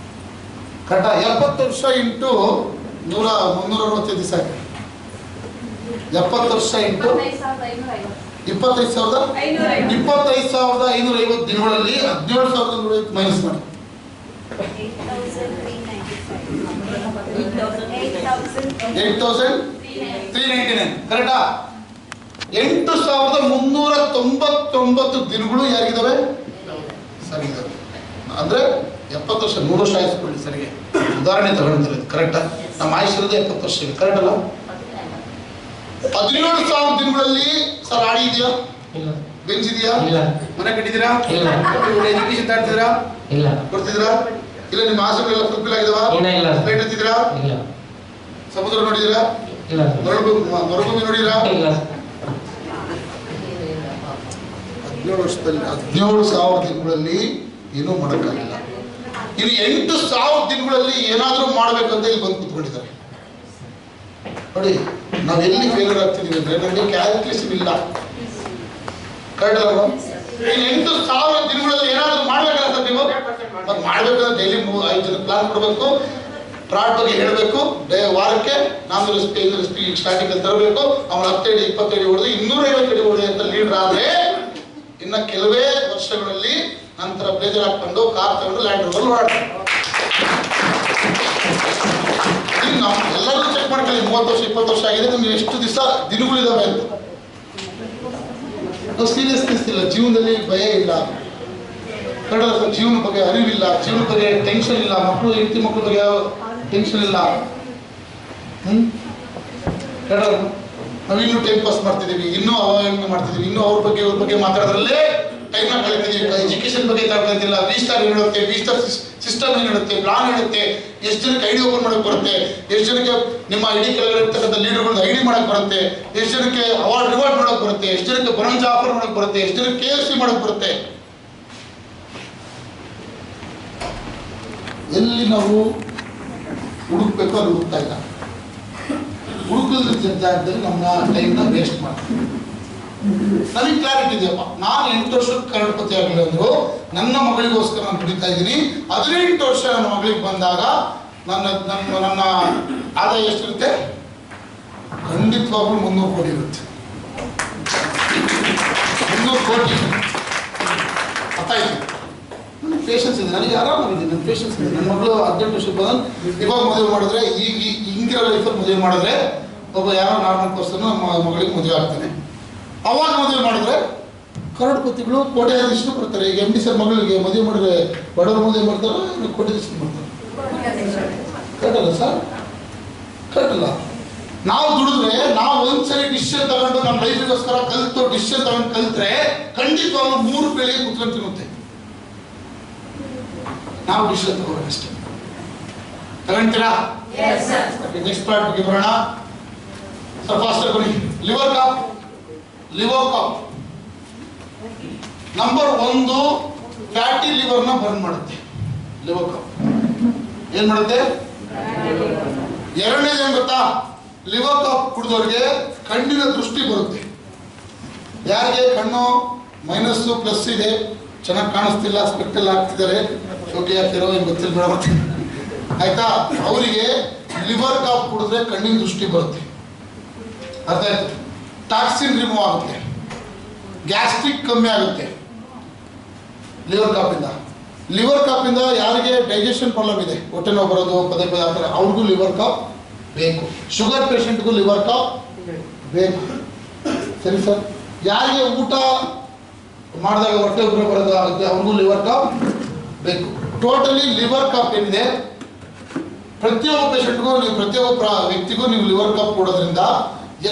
ಕರೆಕ್ಟಾ? 70 ವರ್ಷ ಇಂಟು 365 ದಿವಸ. 70 ವರ್ಷ ಇಂಟು 25,550 ದಿನಗಳಲ್ಲಿ 17,150 ಮೈನಸ್ ಮಾಡಿ. 8,399 ಕರೆಕ್ಟಾ? 8,399 ದಿನಗಳು ಯಾರಿಗಿದಾವೆ? ಸರಿಗಿದಾವೆ. ಅಂದ್ರೆ 70 ವರ್ಷ, 100 ವರ್ಷ ಆಯಿಸ್ಕೊಳ್ಳಿ ಸರಿಗೆ, ಉದಾಹರಣೆ ತಗೊಂಡಿರೋದು, ಕರೆಕ್ಟಾ? ನಮ್ಮ ಆಯುಷ್ಯದ 70 ವರ್ಷ ಇದೆ, ಕರೆಕ್ಟ್ ಅಲ್ಲ? 17,000 ದಿನಗಳಲ್ಲಿ ಸರ್ ಆಡಿ ಇದೆಯಾ? ಬೆಂಚ್ ಇದೆಯಾ? ಮನೆ ಕಟ್ಟಿದ್ದೀರಾ? ಎಜುಕೇಶನ್ ತಾಡ್ತಿದ್ದೀರಾ? ಕೊಡ್ತಿದ್ದೀರಾ? ಇಲ್ಲ ನಿಮ್ಮ ಆಸೆಗಳೆಲ್ಲ ಫುಲ್ಫಿಲ್ ಆಗಿದಾವ? ಫ್ಲೈಟ್ ಹತ್ತಿದ್ದೀರಾ? ಸಮುದ್ರ ನೋಡಿದ್ದೀರಾ? ಮರುಭೂಮಿ ನೋಡಿದ್ದೀರಾ? 17 ವರ್ಷದಲ್ಲಿ 17,000 ದಿನಗಳಲ್ಲಿ ಏನೂ ಮಾಡೋಕ್ಕಾಗಿಲ್ಲ. ಇನ್ನು 8,000 ದಿನಗಳಲ್ಲಿ ಏನಾದರೂ ಮಾಡಬೇಕಂತ ಇಲ್ಲಿ ಬಂದು ಕೂತ್ಕೊಂಡಿದ್ದಾರೆ ನೋಡಿ. ನಾವು ಎಲ್ಲಿ ಫೇಲ್ಯೂರ್ ಆಗ್ತಿದ್ದೀವಿ ಅಂದ್ರೆ ನಮಗೆ ಕ್ಯಾಲ್ಕುಲೇಷನ್ ಇಲ್ಲ, ಕರೆಕ್ಟ್ ಅಲ್ವಾ? ಇನ್ನು 8,000 ದಿನಗಳಲ್ಲಿ ಏನಾದರೂ ಮಾಡ್ಬೇಕಲ್ಲ ಸರ್ ನೀವು? ಮತ್ತೆ ಮಾಡ್ಬೇಕಂದ್ರೆ ಡೈಲಿ 5 ಜನ ಪ್ಲಾನ್ ಕೊಡಬೇಕು, ಪ್ರಾಡ್ ಬಗ್ಗೆ ಹೇಳಬೇಕು, ವಾರಕ್ಕೆ 4 ರೆಸಿಪಿ ಸ್ಟಾರ್ಟಿಂಗ್ ಅಲ್ಲಿ ತರಬೇಕು. ಅವನು 10 ಅಡಿ 20 ಅಡಿ ಹೊಡೆದು 250 ಅಡಿ ಹೊಡೆದು ಅಂತ ಲೀಡರ್ ಆದ್ರೆ ಇನ್ನು ಕೆಲವೇ ವರ್ಷಗಳಲ್ಲಿ ನಂತರ ಬ್ಲೇಜರ್ ಹಾಕೊಂಡು ಕಾರ್ ತಗೊಂಡು ಲ್ಯಾಂಡ್ ರೋವರ್ ಓಡಾಡ್ತಾರೆ. ನಾವು ಎಲ್ಲರೂ ಚೆಕ್ ಮಾಡ್ಕೊಳ್ಳಿ, 30 ವರ್ಷ 20 ವರ್ಷ ಆಗಿದೆ, ನಿಮ್ಗೆ ಎಷ್ಟು ದಿವಸ ದಿನಗಳಿದಾವೆ ಅಂತ. ನಾವು ಸೀರಿಯಸ್ನೆಸ್ ಇಲ್ಲ, ಜೀವನದಲ್ಲಿ ಭಯ ಇಲ್ಲ, ಜೀವನ ಬಗ್ಗೆ ಅರಿವಿಲ್ಲ, ಜೀವನ ಬಗ್ಗೆ ಟೆನ್ಷನ್ ಇಲ್ಲ, ಮಕ್ಕಳು ಹೆಂಡತಿ ಮಕ್ಕಳ ಬಗ್ಗೆ ಟೆನ್ಷನ್ ಇಲ್ಲ. ನಾವಿನ್ನೂ ಟೈಮ್ ಪಾಸ್ ಮಾಡ್ತಿದ್ದೀವಿ, ಇನ್ನೂ ಅವಹೇಳನ ಮಾಡ್ತಿದ್ದೀವಿ, ಇನ್ನೂ ಅವ್ರ ಬಗ್ಗೆ ಇವ್ರ ಬಗ್ಗೆ ಮಾತಾಡೋದ್ರಲ್ಲೇ ಟೈಮ್ನ ಕಳೀತಿದ್ದೀವಿ. ಎಜುಕೇಶನ್ ಬಗ್ಗೆ ತಗೊಳ್ತಿಲ್ಲ. V-Star ಏನು ಹೇಳುತ್ತೆ, V-Star ಸಿಸ್ಟಮ್ ಏನು ಹೇಳುತ್ತೆ, ಪ್ಲಾನ್ ಹೇಳುತ್ತೆ, ಎಷ್ಟು ಜನಕ್ಕೆ ಐಡಿ ಓಪನ್ ಮಾಡಕ್ಕೆ ಬರುತ್ತೆ, ಎಷ್ಟು ಜನಕ್ಕೆ ನಿಮ್ಮ ಐಡಿ ಕೆಳಗಡೆ ಇರ್ತಕ್ಕಂಥ ಲೀಡರ್ಗಳನ್ನ ಐಡಿ ಮಾಡಕ್ಕೆ ಬರುತ್ತೆ, ಎಷ್ಟು ಜನಕ್ಕೆ ಅವಾರ್ಡ್ ರಿವಾರ್ಡ್ ಮಾಡಕ್ಕೆ ಬರುತ್ತೆ, ಎಷ್ಟು ಜನಕ್ಕೆ ಬೊನಂಜ ಆಫರ್ ಮಾಡಕ್ಕೆ ಬರುತ್ತೆ, ಎಷ್ಟು ಜನಕ್ಕೆ KFC ಮಾಡಕ್ಕೆ ಬರುತ್ತೆ. ಎಲ್ಲಿ ನಾವು ಹುಡುಕ್ಬೇಕು ಅಲ್ಲಿ ಹುಡುಕ್ತಾ ಇಲ್ಲ. ಹುಡುಕದ ಜಾಗದಲ್ಲಿ ನಮ್ಮ ಟೈಮ್ನ ವೇಸ್ಟ್ ಮಾಡ್ತೀವಿ. ನನಗೆ ಕ್ಲಾರಿಟಿ ಇದೆಯಪ್ಪ, ನಾನು 8 ವರ್ಷಕ್ಕೆ ಕನ್ನಡಪತಿ ಆಗಲಿಲ್ಲ ಅಂದ್ರು ನನ್ನ ಮಗಳಿಗೋಸ್ಕರ ನಾನು ದುಡಿತಾ ಇದ್ದೀನಿ. 18 ವರ್ಷ ನನ್ನ ಮಗಳಿಗೆ ಬಂದಾಗ ನನ್ನ ಆದಾಯ ಎಷ್ಟಿರುತ್ತೆ? ಖಂಡಿತವಾಗ್ಲೂ 300 ಕೋಟಿ ಇರುತ್ತೆ. 300 ಕೋಟಿ ಅರ್ಥ ಆಯ್ತು. ನನ್ನ ಪೇಷನ್ಸ್ ಇದೆ, ನನಗೆ ಆರಾಮಾಗಿದೆ, ನನ್ನ ಪೇಷನ್ಸ್ ಇದೆ. ನನ್ನ ಮಗಳು 18 ವರ್ಷಕ್ಕೆ ಬಂದು ಇವಾಗ ಮದುವೆ ಮಾಡಿದ್ರೆ, ಈಗ ಹಿಂಗಿರೋ ಲೈಫಲ್ಲಿ ಮದುವೆ ಮಾಡಿದ್ರೆ ಒಬ್ಬ ಯಾರೋ ನಾರ್ಮಲ್ ಪರ್ಸನ್ ಮಗಳಿಗೆ ಮದುವೆ ಆಗ್ತಾನೆ. ಅವಾಗ ಮದುವೆ ಮಾಡಿದ್ರೆ ಕರೋಡ್ಪತಿಗಳು ಕೋಟ್ಯಾಧೀಶರು ಬರ್ತಾರೆ. ಈಗ ಎಂ ಡಿ ಸರ್ ಮಗಳಿಗೆ ಮದುವೆ ಮಾಡಿದ್ರೆ ಬಡವರು ಮದುವೆ ಮಾಡ್ತಾರೆ, ಕೋಟ್ಯಾಧೀಶರು ಮಾಡ್ತಾರೆ. ಕರೆಕ್ಟಲ್ಲ ಸರ್? ಕರೆಕ್ಟಲ್ಲ? ನಾವು ದುಡಿದ್ರೆ, ನಾವು ಒಂದ್ಸರಿ ಡಿಸಿಷನ್ ತಗೊಂಡು ನಮ್ಮ ಲೈಫಿಗೋಸ್ಕರ ಕಲಿತು ಡಿಸಿಷನ್ ತಗೊಂಡು ಕಲಿತ್ರೆ ಖಂಡಿತವಾಗ್ಲೂ 3 ಬೆಳಿಗ್ಗೆ ಕುತ್ಕೊಂಡು ತಿನ್ನುತ್ತೆ. ನಾವು ಡಿಸಿಷನ್ ತಗೋಬೇಕಷ್ಟೇ. ತಗೊಂತೀರಾ? ನೆಕ್ಸ್ಟ್ ಪಾರ್ಟ್ ಬಗ್ಗೆ ಬರೋಣ. ಸ್ವಲ್ಪ ಫಾಸ್ಟ್ ಬನ್ನಿ. ಲಿವರ್ ಕಾಪ್. ನಂಬರ್ 1 ಫ್ಯಾಟಿ ಲಿವರ್ನ ಬರ್ನ್ ಮಾಡುತ್ತೆ. ಲಿವರ್ ಕಾಪ್ ಏನ್ ಮಾಡುತ್ತೆ? ಎರಡನೇದು ಏನ್ ಗೊತ್ತಾ? ಲಿವರ್ ಕಾಪ್ ಕುಡಿದವ್ರಿಗೆ ಕಣ್ಣಿನ ದೃಷ್ಟಿ ಬರುತ್ತೆ. ಯಾರಿಗೆ ಕಣ್ಣು ಮೈನಸ್ಸು ಪ್ಲಸ್ ಇದೆ, ಚೆನ್ನಾಗಿ ಕಾಣಿಸ್ತಿಲ್ಲ, ಸ್ಪೆಕ್ಟೆಲ್ಲ ಹಾಕ್ತಿದ್ದಾರೆ, ಶೋಕಿ ಹಾಕ್ತಿರೋ ಏನು ಗೊತ್ತಿಲ್ಲ ಬೇಡ ಮತ್ತೆ, ಆಯ್ತಾ? ಅವರಿಗೆ ಲಿವರ್ ಕಾಪ್ ಕುಡಿದ್ರೆ ಕಣ್ಣಿನ ದೃಷ್ಟಿ ಬರುತ್ತೆ. ಅರ್ಥ ಆಯ್ತು? ಟಾಕ್ಸಿನ್ ರಿಮೂವ್ ಆಗುತ್ತೆ, ಗ್ಯಾಸ್ಟ್ರಿಕ್ ಕಮ್ಮಿ ಆಗುತ್ತೆ ಲಿವರ್ ಕಾಪಿಂದ. ಯಾರಿಗೆ ಡೈಜೆಷನ್ ಪ್ರಾಬ್ಲಮ್ ಇದೆ, ಹೊಟ್ಟೆ ನೋವು ಬರೋದು, ಪದೇ ಪದೇ ಆಗ್ತಾರೆ, ಅವ್ರಿಗೂ ಲಿವರ್ ಕಾಪ್ ಬೇಕು. ಶುಗರ್ ಪೇಷಂಟ್ಗೂ ಲಿವರ್ ಕಾಪ್ ಬೇಕು. ಸರಿ ಸರ್? ಯಾರಿಗೆ ಊಟ ಮಾಡಿದಾಗ ಹೊಟ್ಟೆ ಉಬ್ಬರ ಬರೋದು ಆಗುತ್ತೆ, ಅವ್ರಿಗೂ ಲಿವರ್ ಕಾಪ್ ಬೇಕು. ಟೋಟಲಿ ಲಿವರ್ ಕಾಪ್ ಏನಿದೆ, ಪ್ರತಿಯೊಬ್ಬ ಪೇಷಂಟ್ಗೂ ನೀವು ಪ್ರತಿಯೊಬ್ಬ ವ್ಯಕ್ತಿಗೂ ನೀವು ಲಿವರ್ ಕಾಪ್ ಕೊಡೋದ್ರಿಂದ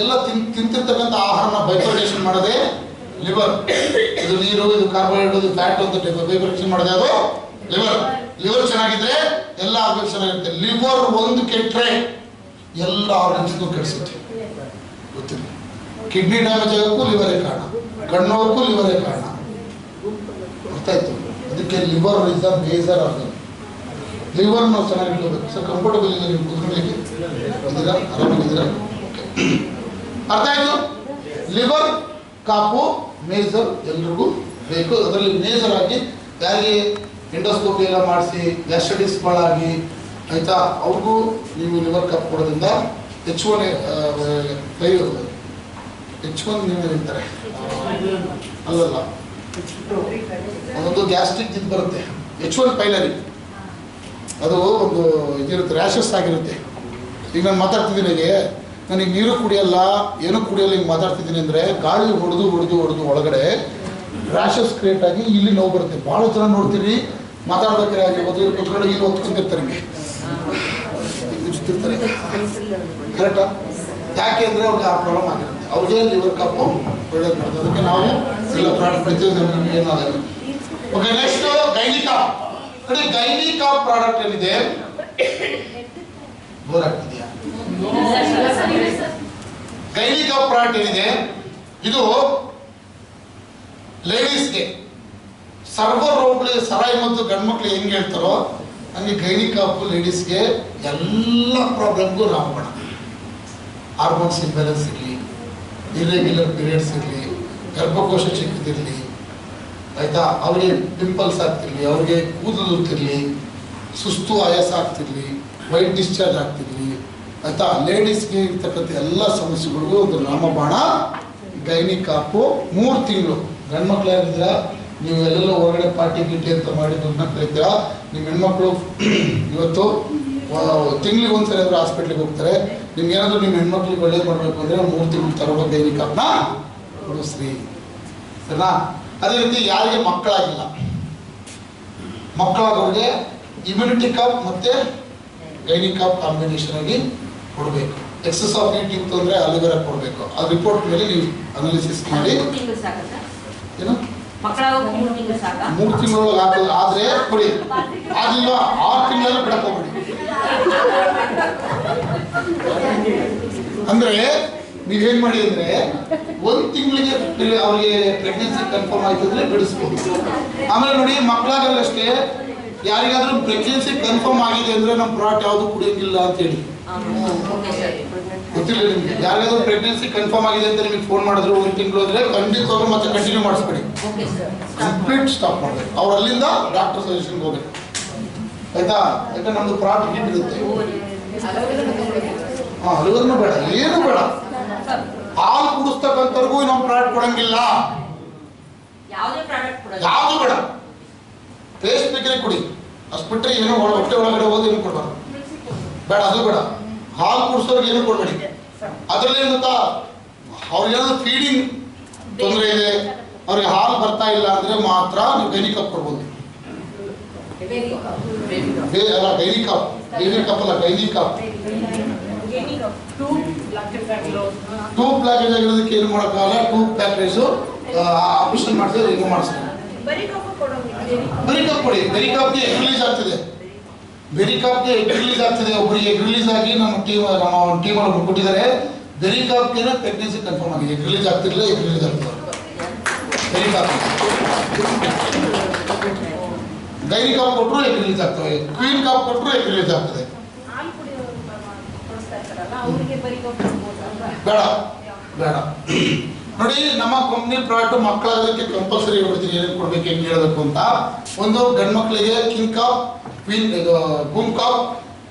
ಎಲ್ಲ ತಿಂತಿರ್ತಕ್ಕಂಥ ಆಹಾರನ ಬೈಫರ್ಕೇಷನ್ ಮಾಡೋದೇ ಲಿವರ್. ಇದು ನೀರು, ಇದು ಕಾರ್ಬೋಹೈಡ್ರೇಟ್, ಇದು ಫ್ಯಾಟ್ ಅಂತ ಬೈಫರ್ಕೇಷನ್ ಮಾಡೋದೇ ಅದು ಲಿವರ್ ಚೆನ್ನಾಗಿದ್ರೆ ಎಲ್ಲ ಆರ್ಗನ್ಸ್ ಚೆನ್ನಾಗಿರುತ್ತೆ. ಲಿವರ್ ಒಂದು ಕೆಟ್ಟರೆ ಎಲ್ಲ ಆರ್ಗನ್ಸ್ಗೂ ಕೆಡಿಸುತ್ತೆ. ಗೊತ್ತಿಲ್ಲ. ಕಿಡ್ನಿ ಡ್ಯಾಮೇಜ್ ಆಗೋಕ್ಕೂ ಲಿವರೇ ಕಾರಣ, ಕಣ್ಣೋಕ್ಕೂ ಲಿವರೇ ಕಾರಣ. ಗೊತ್ತಾಯ್ತು? ಅದಕ್ಕೆ liver is the major organ. Liver ನಾವು ಚೆನ್ನಾಗಿ ಇಟ್ಕೋಬೇಕು. ಸರ್ ಕಂಫರ್ಟಬಲ್ ಇದೆ ನೀವು ಕೂತ್ಕೊಳ್ಳಿಕ್ಕೆ? ಇದ್ದೀರಾ? ಆರಾಮಾಗಿದ್ದೀರಾ? ಅರ್ಥ ಆಯ್ತು? ಲಿವರ್ ಕಾಪು ಮೇಜರ್ ಎಲ್ರಿಗೂ ಬೇಕು. ಅದರಲ್ಲಿ ಮೇಜರ್ ಆಗಿ ಯಾರಿಗೆ ಎಂಡೋಸ್ಕೋಪಿ ಎಲ್ಲ ಮಾಡಿಸಿ ಗ್ಯಾಸ್ಟ್ರೈಟಿಸ್ಗಳಾಗಿ, ಆಯ್ತಾ, ಅವ್ರಿಗೂ ನೀವು ಲಿವರ್ ಕಾಪ್ ಕೊಡೋದ್ರಿಂದ H1 ನೀವು ಹೇಳ್ತಾರೆ ಅಲ್ಲಲ್ಲ, ಅದೊಂದು ಗ್ಯಾಸ್ಟ್ರಿಕ್ ಇದು ಬರುತ್ತೆ. H1 ಪೈಲರಿ ಅದು ಒಂದು ಇದಿರುತ್ತೆ, ರ್ಯಾಷಸ್ ಆಗಿರುತ್ತೆ. ಈಗ ನಾನು ಮಾತಾಡ್ತಿದ್ದೀನಿ, ನನಗೆ ನೀರು ಕುಡಿಯಲ್ಲ, ಏನೂ ಕುಡಿಯಲ್ಲ, ಹಿಂಗೆ ಮಾತಾಡ್ತಿದ್ದೀನಿ ಅಂದರೆ ಗಾಳಿ ಹೊಡೆದು ಒಳಗಡೆ ರ್ಯಾಷಸ್ ಕ್ರಿಯೇಟ್ ಆಗಿ ಇಲ್ಲಿ ನೋವು ಬರುತ್ತೆ. ಭಾಳ ಜನ ನೋಡ್ತೀರಿ, ಮಾತಾಡ್ಬೇಕಾದ್ರೆ ಹಾಗೆ ಕುತ್ಕೊಂಡು ಇಲ್ಲಿ ಹೊತ್ಕೊಂತಿರ್ತಾರೆ, ಹಿಂಗೆ ಉಜ್ತಿರ್ತಾರೆ. ಕರೆಕ್ಟಾ? ಯಾಕೆ ಅಂದರೆ ಅವ್ರಿಗೆ ಆ ಪ್ರಾಬ್ಲಮ್ ಆಗಿರುತ್ತೆ. ಅವ್ರಿಗೆ ಲಿವರ್ ಕಾಪು ಒಳ್ಳೇದು ಮಾಡ್ತಾರೆ. ಅದಕ್ಕೆ ನಾವು ಎಲ್ಲ ಪ್ರಾಡಕ್ಟ್ ಪ್ರತಿಯೊಂದು ಏನಾಗಲ್ಲ. ಓಕೆ, ನೆಕ್ಸ್ಟ್ ಗೈನಿ ಕಾಪ್. ನೋಡಿ, ಗೈನಿ ಕಾಪ್ ಪ್ರಾಡಕ್ಟ್ ಏನಿದೆ, ಬೋರ್ ಆಗ್ತಿದೆಯಾ? ಗೈನಿ ಕಾಪ್ ಪ್ರಾಡಕ್ಟ್ ಏನಿದೆ, ಇದು ಲೇಡೀಸ್ಗೆ ಸರ್ವ ರೋಗಗಳಿಗೆ ಸರಾಯಿ ಮತ್ತು ಗಂಡ್ಮಕ್ಳು ಹೆಂಗೆ ಹೇಳ್ತಾರೋ ಹಂಗೆ ಗೈನಿ ಕಾಪು ಲೇಡೀಸ್ಗೆ ಎಲ್ಲ ಪ್ರಾಬ್ಲಮ್ಗೂ ರಾಮಬಣ. ಹಾರ್ಮೋನ್ಸ್ ಇಂಬ್ಯಾಲೆನ್ಸ್ ಇರಲಿ, ಇರ್ರೆಗ್ಯುಲರ್ ಪೀರಿಯಡ್ಸ್ ಇರಲಿ, ಗರ್ಭಕೋಶ ಚಿಕ್ಕದಿರಲಿ, ಆಯ್ತಾ, ಅವ್ರಿಗೆ ಪಿಂಪಲ್ಸ್ ಆಗ್ತಿರ್ಲಿ, ಅವ್ರಿಗೆ ಕೂದಲು ಉತ್ತಿರಲಿ, ಸುಸ್ತು ಆಯಾಸ ಆಗ್ತಿರ್ಲಿ, ವೈಟ್ ಡಿಸ್ಚಾರ್ಜ್ ಆಗ್ತಿರ್ಲಿ, ಆಯ್ತಾ, ಲೇಡೀಸ್ಗೆ ಇರ್ತಕ್ಕಂಥ ಎಲ್ಲ ಸಮಸ್ಯೆಗಳಿಗೂ ಒಂದು ರಾಮಬಾಣ ಗೈನಿ ಕಾಪು. 3 ತಿಂಗಳು ಗಂಡ್ಮಕ್ಳು ಆಗಿದ್ದೀರಾ, ನೀವು ಎಲ್ಲೆಲ್ಲೋ ಹೊರಗಡೆ ಪಾರ್ಟಿ ಗೀಟಿ ಅಂತ ಮಾಡಿ ದುಡ್ಡನ್ನ ಕರೀತೀರಾ. ನಿಮ್ಮ ಹೆಣ್ಮಕ್ಳು ಇವತ್ತು ತಿಂಗಳಿಗೆ ಒಂದ್ಸರಿ ಆದರೂ ಹಾಸ್ಪಿಟ್ಲಿಗೆ ಹೋಗ್ತಾರೆ. ನಿಮ್ಗೆ ಏನಾದರೂ ನಿಮ್ಮ ಹೆಣ್ಮಕ್ಳಿಗೆ ಒಳ್ಳೇದು ಮಾಡಬೇಕು ಅಂದರೆ 3 ತಿಂಗಳು ತಗೊಂಡು ಗೈನಿ ಕಾಪ್ನ ಕೊಡಿಸ್ರಿ, ಸರಿನಾ? ಅದೇ ರೀತಿ ಯಾರಿಗೆ ಮಕ್ಕಳಾಗಿಲ್ಲ, ಮಕ್ಕಳಾಗೋರಿಗೆ ಇಮ್ಯುನಿಟಿ ಕಾಪ್ ಮತ್ತು ಗೈನಿ ಕಾಪ್ ಕಾಂಬಿನೇಷನ್ ಆಗಿ ಕೊಡಬೇಕು. ಎಕ್ಸಸ್ ಆಫ್ ಹೀಟ್ ಇತ್ತು ಅಂದರೆ ಅಲೋವೆರಾ ಕೊಡಬೇಕು. ಆ ರಿಪೋರ್ಟ್ ಮೇಲೆ ನೀವು ಅನಾಲಿಸಿಸ್ ಮಾಡಿ. ಏನು 3 ತಿಂಗಳೊಳಗೆ ಆಗ್ತದೆ ಆದರೆ ಕೊಡಿ, ಆಗಿಲ್ಲ 6 ತಿಂಗಳಲ್ಲಿ ಬಿಡಕ್ಕೆ ಹೋಗ್ಬಿಡಿ. ಅಂದರೆ ನೀವೇನು ಮಾಡಿ ಅಂದರೆ 1 ತಿಂಗಳಿಗೆ ಅವ್ರಿಗೆ ಪ್ರೆಗ್ನೆನ್ಸಿ ಕನ್ಫರ್ಮ್ ಆಯ್ತು ಅಂದರೆ ಬಿಡಿಸ್ಬೋದು. ಆಮೇಲೆ ನೋಡಿ, ಮಕ್ಕಳಾಗಲ್ಲಷ್ಟೇ, ಯಾರಿಗಾದ್ರೂ ಪ್ರೆಗ್ನೆನ್ಸಿ ಕನ್ಫರ್ಮ್ ಆಗಿದೆ ಅಂದರೆ ನಮ್ಮ ಪ್ರಾಡಕ್ಟ್ ಯಾವುದು ಕುಡಿಯೋಂಗಿಲ್ಲ ಅಂತೇಳಿ ಗೊತ್ತಿಲ್ಲ ನಿಮಗೆ. ಯಾರಿಗಾದ್ರೂ ಪ್ರೆಗ್ನೆನ್ಸಿ ಕನ್ಫರ್ಮ್ ಆಗಿದೆ ಅಂತ ನಿಮಗೆ ಫೋನ್ ಮಾಡಿದ್ರು 1 ತಿಂಗಳು ಅಂದರೆ ಖಂಡಿತವಾಗ್ಲೂ ಮತ್ತೆ ಕಂಟಿನ್ಯೂ ಮಾಡಿಸ್ಬೇಡಿ, ಕಂಪ್ಲೀಟ್ ಸ್ಟಾಪ್ ಮಾಡಬೇಕು. ಅವ್ರು ಅಲ್ಲಿಂದ ಡಾಕ್ಟರ್ ಸಜೆಷನ್ಗೆ ಹೋಗ್ಬೇಕು, ಆಯ್ತಾ? ಯಾಕಂದ್ರೆ ನಮ್ಮದು ಪ್ರಾಡಕ್ಟ್ ಹಿಟ್ ಇರುತ್ತೆ. ಅಲ್ಲಿವರೆಗೂ ಬೇಡ, ಏನು ಬೇಡ. ಹಾಲು ಕುಡಿಸ್ತಕ್ಕಂಥವ್ರಿಗೂ ನಮ್ಮ ಪ್ರಾಡಕ್ಟ್ ಕೊಡಂಗಿಲ್ಲ, ಯಾವುದು ಬೇಡ. ಪೇಸ್ಟ್ ಬೇಕರೆ ಕುಡಿ, ಅಷ್ಟು ಬಿಟ್ಟರೆ ಏನೋ ಹೊಟ್ಟೆ ಒಳಗಡೆ ಹೋಗಿ ಏನು ಕೊಡಬಾರ್ದು, ಬೇಡ, ಅದು ಬೇಡ. ಹಾಲು ಕುಡಿಸೋರಿಗೆ ಏನು ಕೊಡಬೇಡಿ, ಅದರಲ್ಲಿ ಏನು ಗೊತ್ತಾ, ಅವ್ರಿಗೇನಾದ್ರು ಫೀಡಿಂಗ್ ತೊಂದರೆ ಇದೆ, ಅವ್ರಿಗೆ ಹಾಲು ಬರ್ತಾ ಇಲ್ಲ ಅಂದ್ರೆ ಮಾತ್ರ ನೀವು ಗೈನಿ ಕಪ್ ಕೊಡ್ಬೋದು. ಅಲ್ಲ ಗೈನಿ ಕಪ್, ಬೇಬಿ ಕಪ್ ಅಲ್ಲ, ಗೈನಿ ಕಪ್. ಟ್ಯೂಬ್ ಪ್ಯಾಕೇಜ್ ಆಗಿರೋದಕ್ಕೆ ಏನು ಮಾಡೋಕ್ಕಾಗಲ್ಲ. ಟ್ಯೂಬ್ ಪ್ಯಾಕೇಜ್ ಆಪರೇಷನ್ ಮಾಡಿಸಿದ್ರೆ ಏನು ಮಾಡಿಸ್ತಾರೆ. ಬರೀ ಕಪ್ ಕೊಡಿ. ಬೆರಿ ಕಪ್ಗೆ ಎಗ್ ರಿಲೀಸ್ ಆಗ್ತಿದೆ. ಬೆರಿ ಕಪ್ಗೆ ಎಗ್ ರಿಲೀಸ್ ಆಗ್ತಿದೆ. ಒಬ್ಬರಿಗೆ ಎಗ್ ರಿಲೀಸ್ ಆಗಿ ನಮ್ಮ ಟೀಮಲ್ಲಿ ಕೊಟ್ಟಿದ್ದಾರೆ. ಬೆರಿ ಕಪ್ಗೆ ಪ್ರೆಗ್ನೆನ್ಸಿ ಕನ್ಫರ್ಮ್ ಆಗಿದೆ. ಎಗ್ ರಿಲೀಸ್ ಆಗ್ತಿರಲಿಲ್ಲ, ಎಗ್ ರಿಲೀಸ್ ಆಗ್ತಿದೆ. ಬೆರಿ ಕಪ್ ಗೈನಿ ಕಪ್ ಕೊಟ್ಟರು ಎಗ್ ರಿಲೀಸ್ ಆಗ್ತವೆ. ಕ್ವೀನ್ ಕಪ್ ಕೊಟ್ಟರು ಎಗ್ ರಿಲೀಸ್ ಆಗ್ತದೆ. ಬೇಡ ಬೇಡ ನೋಡಿ, ನಮ್ಮ ಕಂಪ್ನಿ ಪ್ರಾಡಕ್ಟ್ ಮಕ್ಕಳಾಗೋದಕ್ಕೆ ಕಂಪಲ್ಸರಿ ಹೇಳ್ಬಿಡ್ತೀನಿ ಏನೇನು ಕೊಡ್ಬೇಕು, ಹೆಂಗೆ ಹೇಳಬೇಕು ಅಂತ. ಒಂದು ಗಂಡು ಮಕ್ಕಳಿಗೆ ಕಿಂಗ್ ಕಪ್, ಕ್ವೀನ್ ಇದು ಬೂಮ್ ಕಪ್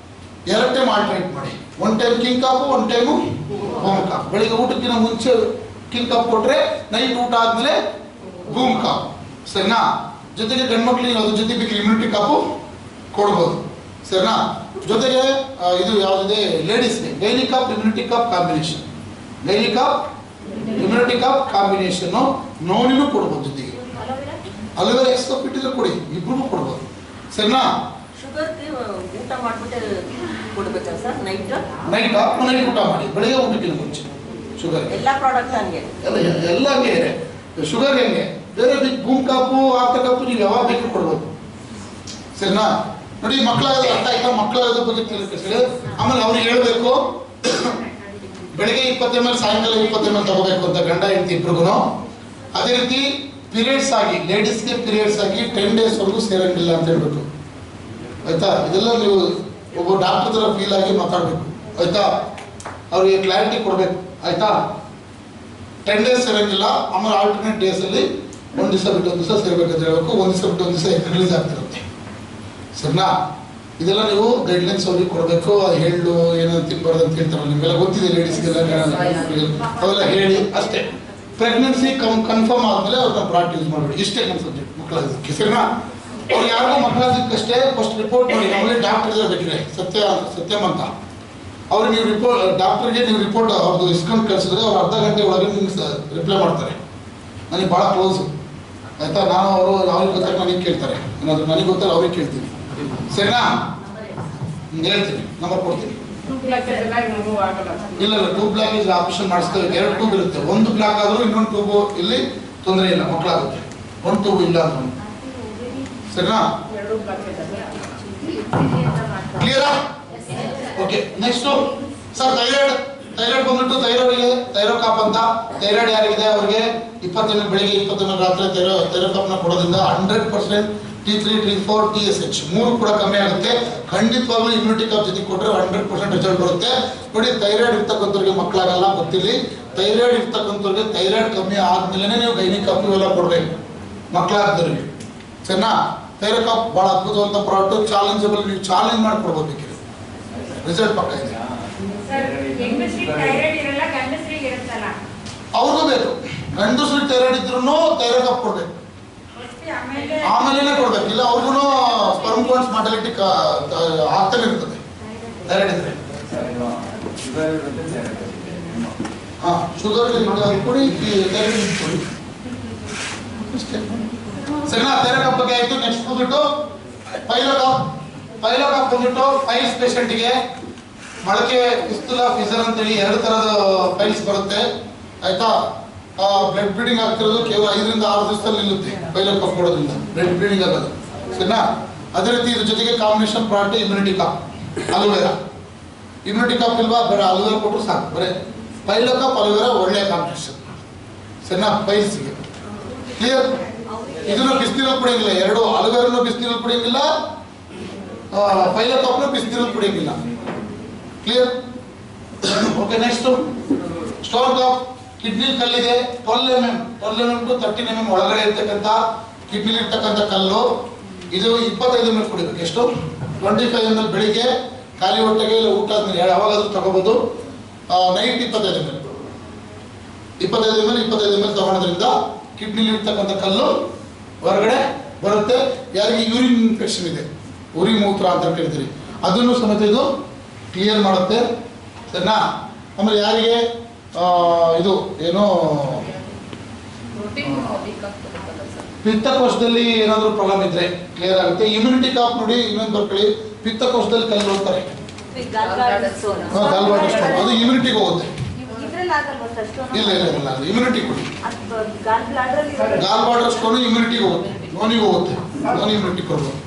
2 ಟೈಮ್ ಆಲ್ಟರ್ನೇಟ್ ಮಾಡಿ. 1 time king cup, 1 time boom cup. ಬೆಳಿಗ್ಗೆ ಊಟಕ್ಕಿಂತ ಮುಂಚೆ ಕಿಂಗ್ ಕಪ್ ಕೊಟ್ರೆ ನೈಟ್ ಊಟ ಆದ್ಮೇಲೆ ಬೂಮ್ ಕಪ್, ಸರಿನಾ? ಜೊತೆಗೆ ಗಂಡು ಮಕ್ಕಳಿಗೆ ಅದ್ರ ಜೊತೆ ಬೇಕು ಇಮ್ಯುನಿಟಿ ಕಪ್ ಕೊಡ್ಬೋದು, ಸರಿನಾ? ಜೊತೆಗೆ ಇದು ಯಾವುದಿದೆ ಲೇಡೀಸ್ಗೆ gyni cup immunity cup combination, gyni cup immunity cup combination ನೋನಿನೂ ಕೊಡ್ಬೋದು. ಜೊತೆಗೆ ಅಲೋವೆರಾ ಎಕ್ಸ್ ಕಪ್ ಇಟ್ಟಿದ್ರೆ ಕೊಡಿ, ಇಬ್ಬರು ಕೊಡ್ಬೋದು, ಸರಿನಾ? ಊಟ ಮಾಡ್ಬಿಟ್ಟು ಕೊಡ್ಬೇಕಾ ಸರ್? ನೈಟ್ ಊಟ ಮಾಡಿ, ಬೆಳಿಗ್ಗೆ ಊಟಕ್ಕಿಂತ ಮುಂಚೆ. ಶುಗರ್ ಎಲ್ಲ ಪ್ರಾಡಕ್ಟ್ ಹಂಗೆ ಎಲ್ಲ ಹಂಗೆ ಇದೆ. ಶುಗರ್ ಹೆಂಗೆ ಬೇರೆ ಬೂಮ್ ಕಪ್ಪು ಆತ ಕಪ್ಪು ನೀವು ಯಾವಾಗ ಬೇಕು ಕೊಡ್ಬೋದು, ಸರಿನಾ? ನೋಡಿ, ಮಕ್ಕಳಾಗೋದು ಅರ್ಥ ಆಯ್ತಾ? ಮಕ್ಕಳಾಗೋದ್ರ ಬಗ್ಗೆ ತಿಳಿಸ್ತಾರೆ. ಆಮೇಲೆ ಅವ್ರಿಗೆ ಹೇಳ್ಬೇಕು ಬೆಳಿಗ್ಗೆ 20 ml ಸಾಯಂಕಾಲ 20 ml ತಗೋಬೇಕು ಅಂತ, ಗಂಡ ಹೆಂಡತಿ ಇಬ್ರಿಗೂ. ಅದೇ ರೀತಿ ಪೀರಿಯಡ್ಸ್ ಆಗಿ ಲೇಡೀಸ್ಗೆ ಪೀರಿಯಡ್ಸ್ ಆಗಿ 10 days ವರೆಗೂ ಸೇರಂಗಿಲ್ಲ ಅಂತ ಹೇಳ್ಬೇಕು, ಆಯ್ತಾ? ಇದೆಲ್ಲ ನೀವು ಒಬ್ಬ ಡಾಕ್ಟರ್ ತರ ಫೀಲ್ ಆಗಿ ಮಾತಾಡ್ಬೇಕು, ಆಯ್ತಾ? ಅವ್ರಿಗೆ ಕ್ಲಾರಿಟಿ ಕೊಡ್ಬೇಕು, ಆಯ್ತಾ? 10 days ಸೇರಂಗಿಲ್ಲ. ಆಮೇಲೆ ಆಲ್ಟರ್ನೇಟ್ ಡೇಸ್ ಅಲ್ಲಿ 1 ದಿವಸ ಬಿಟ್ಟು 1 ದಿವಸ ಸೇರ್ಬೇಕಂತ ಹೇಳ್ಬೇಕು. 1 ದಿವಸ ಬಿಟ್ಟು 1 ದಿವಸ ರಿಲೀಸ್ ಆಗ್ತಿರುತ್ತೆ, ಸರಿನಾ? ಇದೆಲ್ಲ ನೀವು ಗೈಡ್ಲೈನ್ಸ್ ಅವ್ರಿಗೆ ಕೊಡಬೇಕು. ಅದು ಹೇಳು ಏನಂತ ತಿನ್ಬಾರ್ದು ಅಂತ ಹೇಳ್ತಾರಲ್ಲ, ನಿಮಗೆಲ್ಲ ಗೊತ್ತಿದೆ, ಲೇಡೀಸ್ಗೆಲ್ಲ ಅವೆಲ್ಲ ಹೇಳಿ ಅಷ್ಟೇ. ಪ್ರೆಗ್ನೆನ್ಸಿ ಕನ್ಫರ್ಮ್ ಆದ್ಮೇಲೆ ಅವ್ರನ್ನ ಪ್ರಾಡಕ್ಟ್ ಯೂಸ್ ಮಾಡಬೇಡಿ. ಇಷ್ಟೇ ನಮ್ಮ ಸಬ್ಜೆಕ್ಟ್ ಮಕ್ಕಳಾಗೋದಕ್ಕೆ, ಸರಿನಾ? ಅವ್ರು ಯಾರಿಗೂ ಮಕ್ಕಳಾಗೋದಕ್ಕಷ್ಟೇ ಫಸ್ಟ್ ರಿಪೋರ್ಟ್ ಮಾಡಿ. ನಮ್ಮಲ್ಲಿ ಡಾಕ್ಟರ್ ಇದ್ರೆ ಬೇಕಿದೆ, ಸತ್ಯಂ ಅಂತ. ಅವ್ರಿಗೆ ನೀವು ಡಾಕ್ಟರ್ಗೆ ನೀವು ರಿಪೋರ್ಟ್ ಅವ್ರದ್ದು ಇಸ್ಕೊಂಡು ಕಳಿಸಿದ್ರೆ ಅವ್ರು ಅರ್ಧ ಗಂಟೆ ಒಳಗೆ ನಿಮ್ಗೆ ರಿಪ್ಲೈ ಮಾಡ್ತಾರೆ. ನನಗೆ ಭಾಳ ಕ್ಲೋಸು, ಆಯ್ತಾ? ನಾನು ಅವ್ರಿಗೆ ಗೊತ್ತಾಗ ನನಗೆ ಕೇಳ್ತಾರೆ, ಏನಾದ್ರು ನನಗೆ ಗೊತ್ತಲ್ಲ ಅವ್ರಿಗೆ ಕೇಳ್ತೀನಿ, ಸರಿನಾ? ಹೇಳ್ತೀನಿ, ನಂಬರ್ ಕೊಡ್ತೀನಿ. ಇಲ್ಲ 2 ಬ್ಲಾಕೇಜ್ ಆಪರೇಷನ್ ಮಾಡಿಸ್ತೇವೆ. 2 ಟ್ಯೂಬ್ ಇರುತ್ತೆ. 1 ಬ್ಲಾಕ್ ಆದ್ರೂ ಇನ್ನೊಂದು ಟ್ಯೂಬ್ ಇಲ್ಲಿ ತೊಂದರೆ ಇಲ್ಲ, ಮಕ್ಕಳಾಗುತ್ತೆ. 1 ಟ್ಯೂಬ್ ಇಲ್ಲ ಅಂತ, ಸರಿನಾ? ಕ್ಲಿಯರಾ? ಓಕೆ, ನೆಕ್ಸ್ಟ್ ಸರ್ ಥೈರಾಯ್ಡ್ ಬಂದ್ಬಿಟ್ಟು ಥೈರಾಯ್ಡ್ ಕಾಪ್ ಅಂತ. ಥೈರಾಯ್ಡ್ ಯಾರಿಗಿದೆ ಅವ್ರಿಗೆ 20 ml ಬೆಳಿಗ್ಗೆ 20 ml ರಾತ್ರಿ ಥೈರಾಯ್ಡ್ ಕಾಪ್ನ ಕೊಡೋದ್ರಿಂದ 100% T3, T4, TSH 3 ಕೂಡ ಕಮ್ಮಿ ಆಗುತ್ತೆ. ಖಂಡಿತವಾಗ್ಲೂ ಇಮ್ಯುನಿಟಿ ಕಪ್ ಜೊತೆ ಕೊಟ್ಟರೆ 100% ರಿಸಲ್ಟ್ ಬರುತ್ತೆ. ನೋಡಿ, ಥೈರಾಯ್ಡ್ ಇರ್ತಕ್ಕಂಥವ್ರಿಗೆ ಮಕ್ಕಳಾಗಲ್ಲ, ಗೊತ್ತಿರಲಿ. ಥೈರಾಯ್ಡ್ ಇರ್ತಕ್ಕಂಥವ್ರಿಗೆ ಥೈರಾಯ್ಡ್ ಕಮ್ಮಿ ಆದ್ಮೇಲೆ ನೀವು ಗೈನಿ ಕಪ್ ಇವೆಲ್ಲ ಕೊಡ್ಬೇಕು ಮಕ್ಕಳಾಗ್ದವ್ರಿಗೆ, ಸರಿನಾ? ಥೈರಾಯ್ಡ್ ಕಪ್ ಭಾಳ ಅದ್ಭುತವಂತ ಪ್ರಾಡಕ್ಟ್, ಚಾಲೆಂಜಬಲ್. ನೀವು ಚಾಲೆಂಜ್ ಮಾಡಿ ಕೊಡ್ಬೋದು, ರಿಸಲ್ಟ್ ಪಕ್ಕ ಇದೆ. ಅವ್ರಿಗೂ ಬೇಕು. ಗಂಡಸರಿಗೆ ಥೈರಾಯ್ಡ್ ಇದ್ರೂ ಥೈರಾಯ್ಡ್ ಕಪ್ ಕೊಡ್ಬೇಕು, ಆಮೇಲೆ ಕೊಡ್ಬೇಕು. ಇಲ್ಲ ಅವ್ರಿಗೂ ಸ್ಪರ್ಮ್ ಕೌಂಟ್ಸ್ ಮಾರ್ಟಾಲಿಟಿ ಆಗ್ತಾನೆ ಇರ್ತದೆ ಥೈರಾಯ್ಡ್ ಇದ್ರೆ. ಶುಗರ್ ಕೊಡಿ, ಥೈರಾಯ್ಡ್ ಕೊಡಿ, ಅಷ್ಟೇ, ಸರಿನಾ? ಥೈರಾಯ್ಡ್ ಕಪ್ ಬಗ್ಗೆ ಆಯ್ತು. ನೆಕ್ಸ್ಟ್ ಬಂದ್ಬಿಟ್ಟು ಪೈಲೋ ಕಪ್ ಬಂದ್ಬಿಟ್ಟು ಫೈಲ್ಸ್ ಪೇಷಂಟ್ಗೆ ಮೊಳಕೆ ಫಿಸ್ತುಲಾ ಫಿಸರ್ ಅಂತೇಳಿ 2 ಥರದ ಫೈಲ್ಸ್ ಬರುತ್ತೆ, ಆಯ್ತಾ? ಬ್ಲಡ್ ಬ್ಲೀಡಿಂಗ್ ಆಗ್ತಿರೋದು ಕೇವಲ 5 ರಿಂದ 6 ದಿವಸದಲ್ಲಿ ನಿಲ್ಲುತ್ತೆ ಪೈಲೋ ಕಪ್ ಕೊಡೋದ್ರಿಂದ, ಬ್ಲಡ್ ಬ್ಲೀಡಿಂಗ್ ಆಗೋದು, ಸರಿನಾ? ಅದೇ ರೀತಿ ಇದ್ರ ಜೊತೆಗೆ combination product immunity cup, aloe vera. Immunity cup ಇಲ್ವಾ? ಬೇಡ, ಅಲೋವೆರಾ ಕೊಟ್ಟರು ಸಾಕು. ಬರೀ ಪೈಲೋ ಕಪ್ ಅಲೋವೆರಾ ಒಳ್ಳೆಯ ಕಾಂಬಿನೇಷನ್, ಸರಿನಾ? ಫೈಲ್ಸ್ಗೆ ಕ್ಲಿಯರ್. ಇದನ್ನು ಬಿಸಿನೀರಲ್ಲಿ ಕುಡಿಯಂಗಿಲ್ಲ. 2 ಅಲೋವೆರಾನು ಬಿಸಿನೀರಲ್ಲಿ ಕುಡಿಯಂಗಿಲ್ಲ, ಪೈಲೋ ಕಪ್ನು ಬಿಸಿನೀರಲ್ಲಿ ಕುಡಿಯಂಗಿಲ್ಲ, clear? Okay, next stone cup. Kidney ಕಲ್ಲಿದೆ 12 mm ಟು 13 mm ಒಳಗಡೆ ಇರ್ತಕ್ಕಂಥ ಕಿಡ್ನಿಲಿ ಇರ್ತಕ್ಕಂಥ ಕಲ್ಲು. ಇದು 25 ml ಕುಡಿಬೇಕು. ಎಷ್ಟು? 25 ml ಬೆಳಿಗ್ಗೆ ಖಾಲಿ ಹೊಟ್ಟೆಗೆ ಊಟ ಆದ್ಮೇಲೆ ಯಾವಾಗಾದ್ರೂ ತಗೋಬಹುದು. ನೈಟ್ 25 ml ತಗೊಳೋದ್ರಿಂದ ಕಿಡ್ನಿಲಿ ಇರ್ತಕ್ಕಂಥ ಕಲ್ಲು ಹೊರಗಡೆ ಬರುತ್ತೆ. ಯಾರಿಗೆ ಯೂರಿನ್ ಇನ್ಫೆಕ್ಷನ್ ಇದೆ, ಉರಿ ಮೂತ್ರ ಅಂತ ಕೇಳ್ತೀರಿ, ಅದನ್ನು ಸಮೇತ ಇದು ಕ್ಲಿಯರ್ ಮಾಡುತ್ತೆ, ಸರಿನಾ? ಆಮೇಲೆ ಯಾರಿಗೆ ಇದು ಏನು ಪಿತ್ತಕೋಶದಲ್ಲಿ ಏನಾದರೂ ಪ್ರಾಬ್ಲಮ್ ಇದ್ರೆ ಕ್ಲಿಯರ್ ಆಗುತ್ತೆ. ಇಮ್ಯುನಿಟಿ ಕಾಪ್ ನೋಡಿ ಇನ್ನೊಂದು ಬರ್ಕೊಳ್ಳಿ, ಪಿತ್ತಕೋಶದಲ್ಲಿ ಕಲ್ಲು ಹೋಗ್ತಾರೆ, ಗಾಲ್ಬ್ಲಾಡರ್ ಸ್ಟೋನ್. ಗಾಲ್ವಾಟರ್ ಸ್ಟೋನ್, ಅದು ಇಮ್ಯುನಿಟಿಗೆ ಹೋಗುತ್ತೆ. ಇದ್ರಲ್ಲಿ ಆಗಲ್ವಾ ಸರ್ ಸ್ಟೋನ್? ಇಲ್ಲ ಇಲ್ಲ ಇಲ್ಲ, ಇಮ್ಯುನಿಟಿ ಕೊಡಿ. ಗಾಲ್ಬ್ಲಾಡರ್ ಗಾಲ್ವಾಟರ್ ಸ್ಟೋನ್ ಇಮ್ಯುನಿಟಿಗೆ ಹೋಗುತ್ತೆ, ನೋನಿಗೆ ಹೋಗುತ್ತೆ, ನೋನ್ ಇಮ್ಯುನಿಟಿ ಕೊಡ್ಬೋದು.